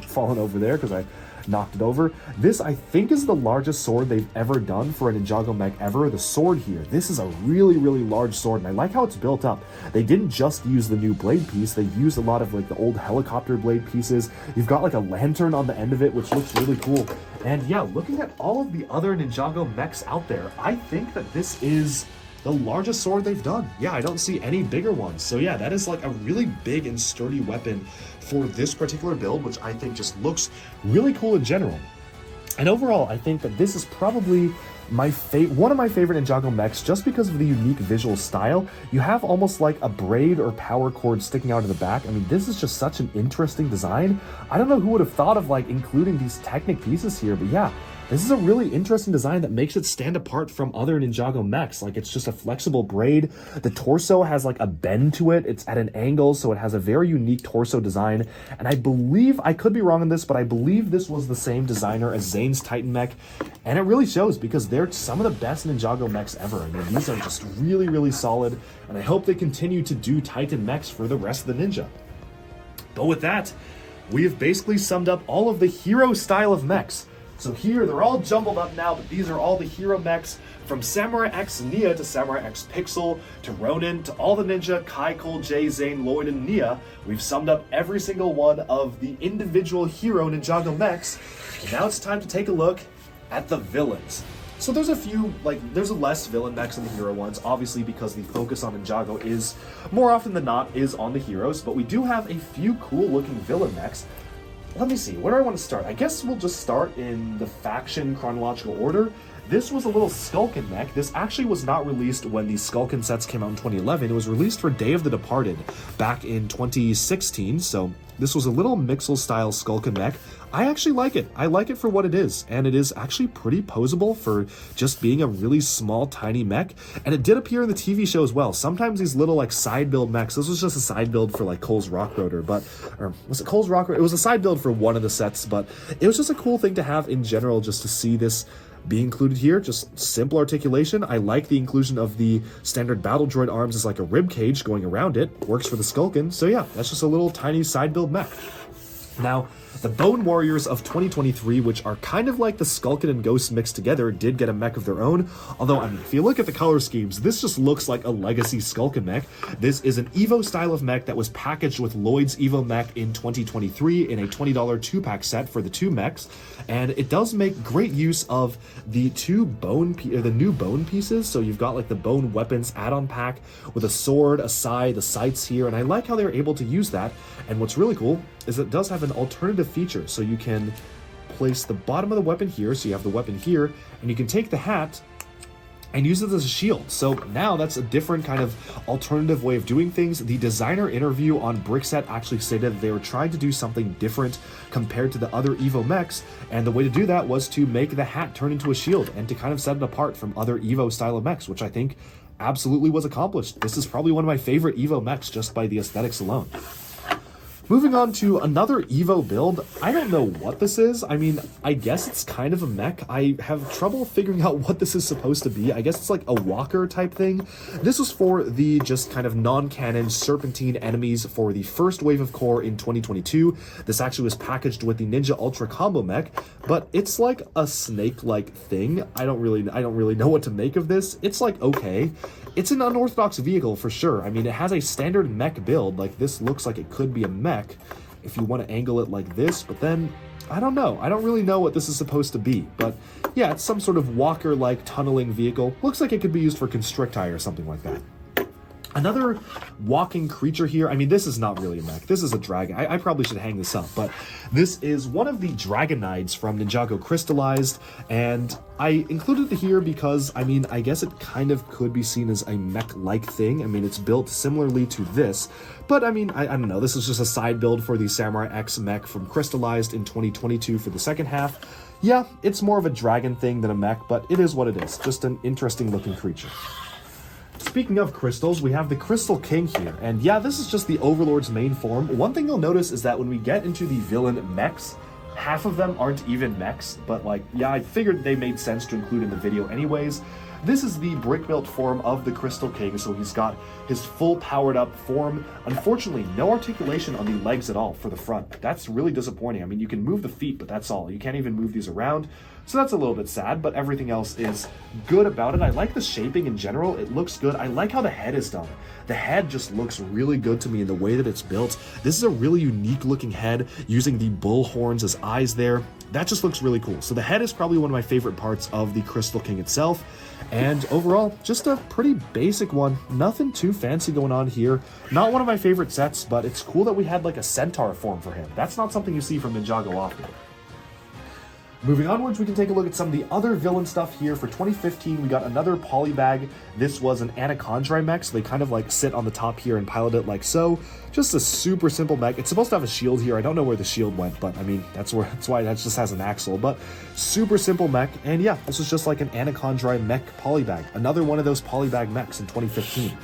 Speaker 1: fallen over there because I knocked it over. This, I think, is the largest sword they've ever done for a Ninjago mech ever. The sword here, this is a really, really large sword, and I like how it's built up. They didn't just use the new blade piece, they used a lot of like the old helicopter blade pieces. You've got like a lantern on the end of it, which looks really cool. And yeah, looking at all of the other Ninjago mechs out there, I think that this is the largest sword they've done. Yeah, I don't see any bigger ones. So yeah, that is like a really big and sturdy weapon for this particular build, which I think just looks really cool in general. And overall, I think that this is probably one of my favorite Ninjago mechs just because of the unique visual style. You have almost like a braid or power cord sticking out of the back. I mean, this is just such an interesting design. I don't know who would have thought of like including these Technic pieces here, but yeah, this is a really interesting design that makes it stand apart from other Ninjago mechs. Like, it's just a flexible braid. The torso has like a bend to it. It's at an angle, so it has a very unique torso design. And I believe, I could be wrong on this, but I believe this was the same designer as Zane's Titan mech. And it really shows because they're some of the best Ninjago mechs ever. I mean, these are just really, really solid. And I hope they continue to do Titan mechs for the rest of the Ninja. But with that, we have basically summed up all of the hero style of mechs. So here, they're all jumbled up now, but these are all the hero mechs from Samurai X Nia to Samurai X Pixel to Ronin to all the ninja, Kai, Cole, Jay, Zane, Lloyd, and Nia. We've summed up every single one of the individual hero Ninjago mechs. And now it's time to take a look at the villains. So there's a few, there's less villain mechs than the hero ones, obviously because the focus on Ninjago is, more often than not, is on the heroes, but we do have a few cool looking villain mechs. Let me see, where do I want to start? I guess we'll just start in the faction chronological order. This was a little Skulkin mech. This actually was not released when the Skulkin sets came out in 2011. It was released for Day of the Departed back in 2016, so this was a little Mixel-style Skulkin mech. I actually like it. I like it for what it is, and it is actually pretty posable for just being a really small, tiny mech, and it did appear in the TV show as well. Sometimes these little, side build mechs, this was just a side build for, Cole's Rock Rotor, or was it Cole's Rock Rotor? It was a side build for one of the sets, but it was just a cool thing to have in general, just to see this be included here. Just simple articulation. I like the inclusion of the standard battle droid arms as like a rib cage going around it. Works for the Skulkin. So yeah, that's just a little tiny side build mech. Now, the Bone Warriors of 2023, which are kind of like the Skulkin and Ghost mixed together, did get a mech of their own. Although, I mean, if you look at the color schemes, this just looks like a legacy Skulkin mech. This is an Evo style of mech that was packaged with Lloyd's Evo mech in 2023 in a $20 2-pack set for the two mechs. And it does make great use of the the new bone pieces. So you've got the bone weapons add-on pack with a sword, a scythe, the sights here. And I like how they're able to use that. And what's really cool is it does have an alternative feature. So you can place the bottom of the weapon here, so you have the weapon here, and you can take the hat and use it as a shield. So now that's a different kind of alternative way of doing things. The designer interview on Brickset actually stated that they were trying to do something different compared to the other Evo mechs, and the way to do that was to make the hat turn into a shield and to kind of set it apart from other Evo style of mechs, which I think absolutely was accomplished. This is probably one of my favorite Evo mechs just by the aesthetics alone. Moving on to another Evo build. I don't know what this is. I mean, I guess it's kind of a mech. I have trouble figuring out what this is supposed to be. I guess it's like a walker type thing. This was for the just kind of non-canon serpentine enemies for the first wave of core in 2022. This actually was packaged with the Ninja Ultra Combo Mech, but it's like a snake-like thing. I don't really know what to make of this. It's like okay. It's an unorthodox vehicle for sure. I mean, it has a standard mech build. Like, this looks like it could be a mech if you want to angle it like this, but then I don't know. I don't really know what this is supposed to be, but yeah, it's some sort of walker-like tunneling vehicle. Looks like it could be used for constricti or something like that. Another walking creature here. I mean, this is not really a mech. This is a dragon. I probably should hang this up, but this is one of the Dragonides from Ninjago Crystallized, and I included it here because, I mean, I guess it kind of could be seen as a mech-like thing. I mean, it's built similarly to this, but I mean, I don't know. This is just a side build for the Samurai X mech from Crystallized in 2022 for the second half. Yeah, it's more of a dragon thing than a mech, but it is what it is. Just an interesting-looking creature. Speaking of crystals, we have the Crystal King here, and yeah, this is just the Overlord's main form. One thing you'll notice is that when we get into the villain mechs, half of them aren't even mechs, but like, yeah, I figured they made sense to include in the video anyways. This is the brick-built form of the Crystal King, so he's got his full powered-up form. Unfortunately, no articulation on the legs at all for the front. That's really disappointing. I mean, you can move the feet, but that's all. You can't even move these around, so that's a little bit sad, but everything else is good about it. I like the shaping in general. It looks good. I like how the head is done. The head just looks really good to me in the way that it's built. This is a really unique-looking head, using the bull horns as eyes there. That just looks really cool. So the head is probably one of my favorite parts of the Crystal King itself. And overall, just a pretty basic one. Nothing too fancy going on here. Not one of my favorite sets, but it's cool that we had like a centaur form for him. That's not something you see from Ninjago often. Moving onwards, we can take a look at some of the other villain stuff here. For 2015, we got another polybag. This was an Anacondrae mech, so they kind of like sit on the top here and pilot it like so. Just a super simple mech. It's supposed to have a shield here. I don't know where the shield went, but I mean, that's why that just has an axle, but super simple mech. And yeah, this was just like an Anacondrae mech polybag. Another one of those polybag mechs in 2015.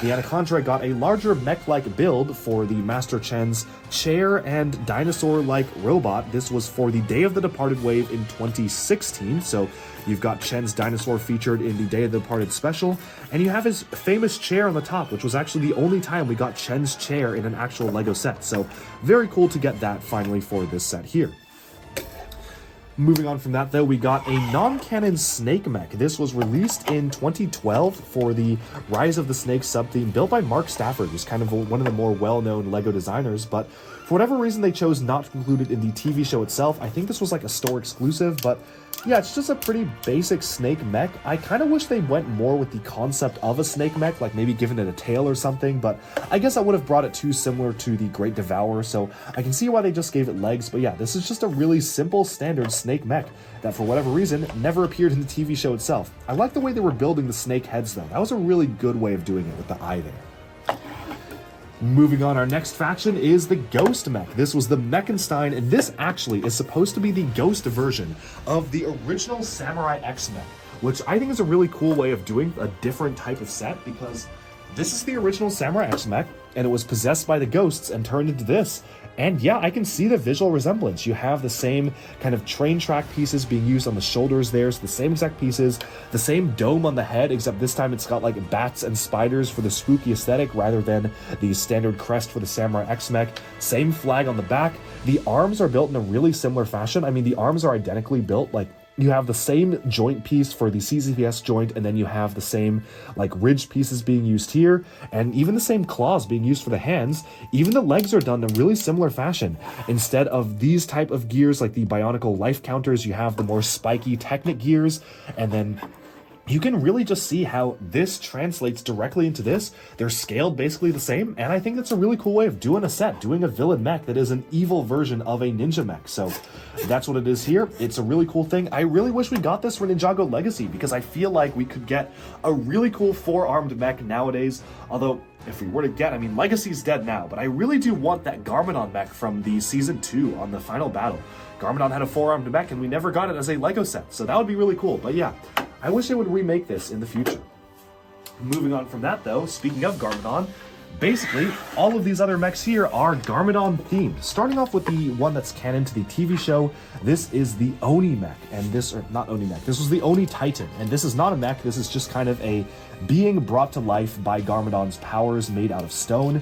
Speaker 1: The Anacondrae got a larger mech-like build for the Master Chen's chair and dinosaur-like robot. This was for the Day of the Departed wave in 2016, so you've got Chen's dinosaur featured in the Day of the Departed special, and you have his famous chair on the top, which was actually the only time we got Chen's chair in an actual LEGO set, so very cool to get that finally for this set here. Moving on from that, though, we got a non-canon snake mech. This was released in 2012 for the Rise of the Snake sub-theme, built by Mark Stafford, who's kind of one of the more well-known LEGO designers, but for whatever reason, they chose not to include it in the TV show itself. I think this was like a store exclusive, but yeah, it's just a pretty basic snake mech. I kind of wish they went more with the concept of a snake mech, like maybe giving it a tail or something, but I guess I would have brought it too similar to the Great Devourer, so I can see why they just gave it legs, but yeah, this is just a really simple, standard snake mech that for whatever reason never appeared in the TV show itself. I like the way they were building the snake heads, though. That was a really good way of doing it with the eye there. Moving on, our next faction is the Ghost Mech. This was the Mechenstein, and this actually is supposed to be the ghost version of the original Samurai X Mech, which I think is a really cool way of doing a different type of set, because this is the original Samurai X Mech, and it was possessed by the ghosts and turned into this. And yeah, I can see the visual resemblance. You have the same kind of train track pieces being used on the shoulders there, so the same exact pieces, the same dome on the head, except this time it's got like bats and spiders for the spooky aesthetic rather than the standard crest for the Samurai X Mech. Same flag on the back. The arms are built in a really similar fashion. I mean, the arms are identically built, like you have the same joint piece for the CCPS joint, and then you have the same like ridged pieces being used here, and even the same claws being used for the hands. Even the legs are done in a really similar fashion. Instead of these type of gears like the Bionicle life counters, you have the more spiky Technic gears, and then you can really just see how this translates directly into this. They're scaled basically the same, and I think that's a really cool way of doing a set, doing a villain mech that is an evil version of a ninja mech. So that's what it is here. It's a really cool thing. I really wish we got this for Ninjago Legacy, because I feel like we could get a really cool four-armed mech nowadays, although if we were to get, I mean, Legacy's dead now, but I really do want that Garmadon mech from the Season 2 on the final battle. Garmadon had a four-armed mech, and we never got it as a LEGO set, so that would be really cool. But yeah, I wish they would remake this in the future. Moving on from that though, speaking of Garmadon, basically, all of these other mechs here are Garmadon themed. Starting off with the one that's canon to the TV show, this is the Oni mech, and not Oni mech, this was the Oni Titan, and this is not a mech, this is just kind of a being brought to life by Garmadon's powers made out of stone.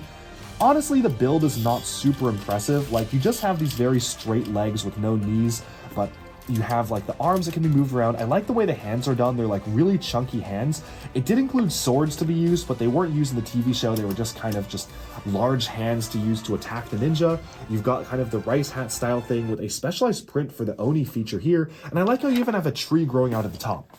Speaker 1: Honestly, the build is not super impressive. Like, you just have these very straight legs with no knees, but you have like the arms that can be moved around. I like the way the hands are done. They're like really chunky hands. It did include swords to be used, but they weren't used in the TV show. They were just kind of just large hands to use to attack the ninja. You've got kind of the rice hat style thing with a specialized print for the Oni feature here. And I like how you even have a tree growing out of the top.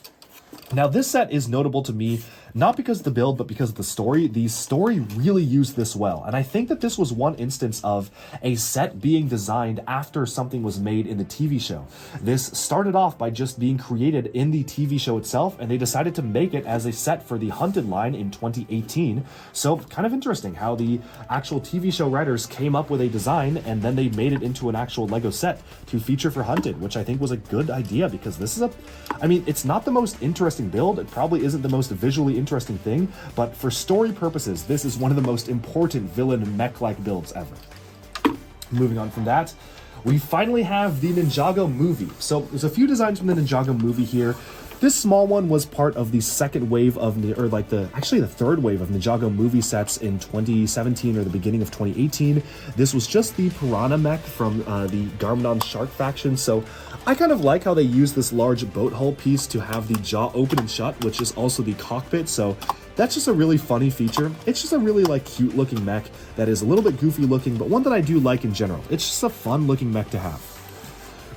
Speaker 1: Now, this set is notable to me, not because of the build, but because of the story. The story really used this well, and I think that this was one instance of a set being designed after something was made in the TV show. This started off by just being created in the TV show itself, and they decided to make it as a set for the Hunted line in 2018. So, kind of interesting how the actual TV show writers came up with a design, and then they made it into an actual LEGO set to feature for Hunted, which I think was a good idea, because this is it's not the most interesting build. It probably isn't the most visually interesting thing, but for story purposes, this is one of the most important villain mech-like builds ever. Moving on from that, we finally have the Ninjago movie. So there's a few designs from the Ninjago movie here. This small one was part of the second wave of, actually the third wave of Ninjago movie sets in 2017 or the beginning of 2018. This was just the Piranha mech from the Garmadon Shark faction. So I kind of like how they use this large boat hull piece to have the jaw open and shut, which is also the cockpit. So that's just a really funny feature. It's just a really cute looking mech that is a little bit goofy looking, but one that I do like in general. It's just a fun looking mech to have.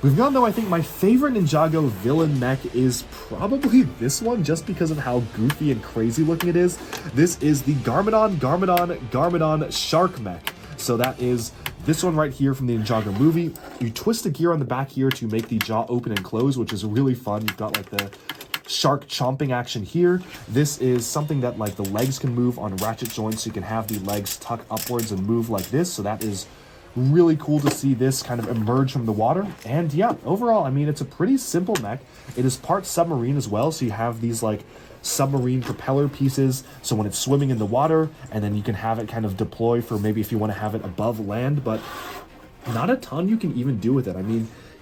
Speaker 1: Moving on though, I think my favorite Ninjago villain mech is probably this one, just because of how goofy and crazy looking it is. This is the Garmadon Shark mech. So that is this one right here from the Ninjago movie. You twist the gear on the back here to make the jaw open and close, which is really fun. You've got like the shark chomping action here. This is something that the legs can move on ratchet joints, so you can have the legs tuck upwards and move like this. So that is really cool to see this kind of emerge from the water. And yeah, overall, it's a pretty simple mech. It is part submarine as well, so you have these submarine propeller pieces, so when it's swimming in the water, and then you can have it kind of deploy for maybe if you want to have it above land, but not a ton you can even do with it.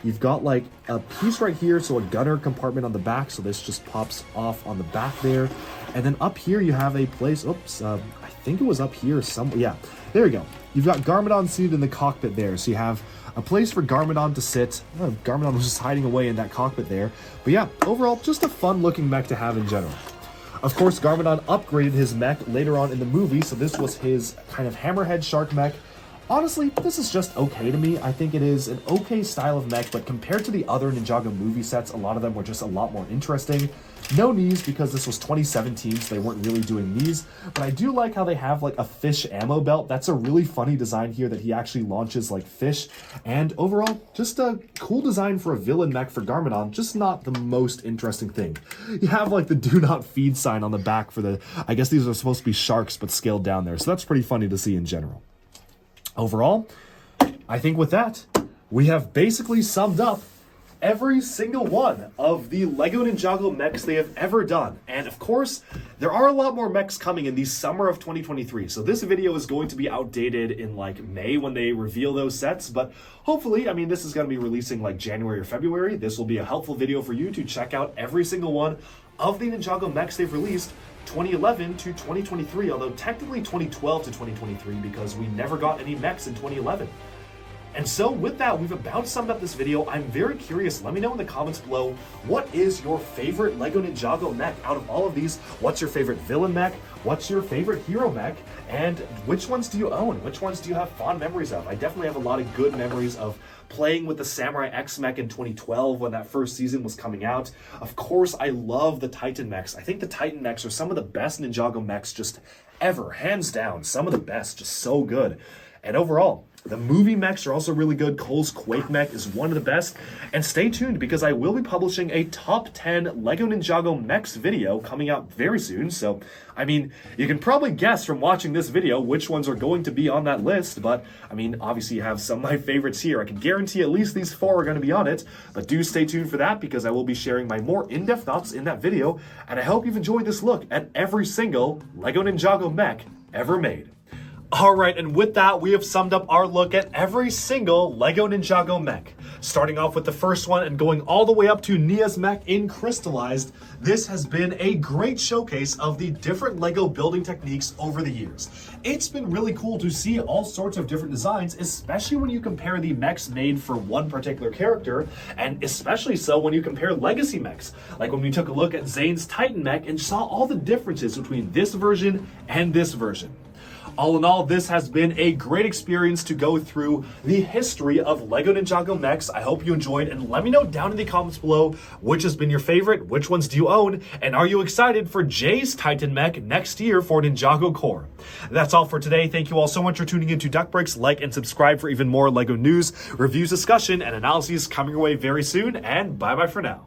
Speaker 1: You've got a piece right here, so a gunner compartment on the back, so this just pops off on the back there. And then up here you have a place, I think it was up here somewhere. Yeah, there you go. You've got Garmadon seated in the cockpit there, so you have a place for Garmadon to sit. Oh, Garmadon was just hiding away in that cockpit there. But yeah, overall, just a fun looking mech to have in general. Of course, Garmadon upgraded his mech later on in the movie, so this was his kind of hammerhead shark mech. Honestly, this is just okay to me. I think it is an okay style of mech, but compared to the other Ninjago movie sets, a lot of them were just a lot more interesting. No knees, because this was 2017, so they weren't really doing knees, but I do like how they have a fish ammo belt. That's a really funny design here that he actually launches fish, and overall, just a cool design for a villain mech for Garmadon, just not the most interesting thing. You have the do not feed sign on the back for I guess these are supposed to be sharks, but scaled down there, so that's pretty funny to see in general. Overall, I think with that, we have basically summed up every single one of the LEGO Ninjago mechs they have ever done. And of course, there are a lot more mechs coming in the summer of 2023. So this video is going to be outdated in May when they reveal those sets. But hopefully, this is going to be releasing January or February. This will be a helpful video for you to check out every single one of the Ninjago mechs they've released 2011 to 2023, although technically 2012 to 2023 because we never got any mechs in 2011. And so with that, we've about summed up this video. I'm very curious. Let me know in the comments below, what is your favorite LEGO Ninjago mech out of all of these? What's your favorite villain mech? What's your favorite hero mech? And which ones do you own? Which ones do you have fond memories of? I definitely have a lot of good memories of playing with the Samurai X mech in 2012 when that first season was coming out. Of course, I love the Titan mechs. I think the Titan mechs are some of the best Ninjago mechs just ever, hands down. Some of the best, just so good. And overall, The movie mechs are also really good. Cole's Quake mech is one of the best. And stay tuned because I will be publishing a top 10 LEGO Ninjago mechs video coming out very soon. So, I mean, you can probably guess from watching this video which ones are going to be on that list. But, I mean, obviously you have some of my favorites here. I can guarantee at least these 4 are going to be on it. But do stay tuned for that because I will be sharing my more in-depth thoughts in that video. And I hope you've enjoyed this look at every single LEGO Ninjago mech ever made. Alright, and with that, we have summed up our look at every single LEGO Ninjago mech. Starting off with the first one and going all the way up to Nia's mech in Crystallized, this has been a great showcase of the different LEGO building techniques over the years. It's been really cool to see all sorts of different designs, especially when you compare the mechs made for one particular character, and especially so when you compare legacy mechs. Like when we took a look at Zane's Titan mech and saw all the differences between this version and this version. All in all, this has been a great experience to go through the history of LEGO Ninjago mechs. I hope you enjoyed, and let me know down in the comments below which has been your favorite, which ones do you own, and are you excited for Jay's Titan mech next year for Ninjago Core? That's all for today. Thank you all so much for tuning into Duck Bricks. Like and subscribe for even more LEGO news, reviews, discussion, and analyses coming your way very soon, and bye-bye for now.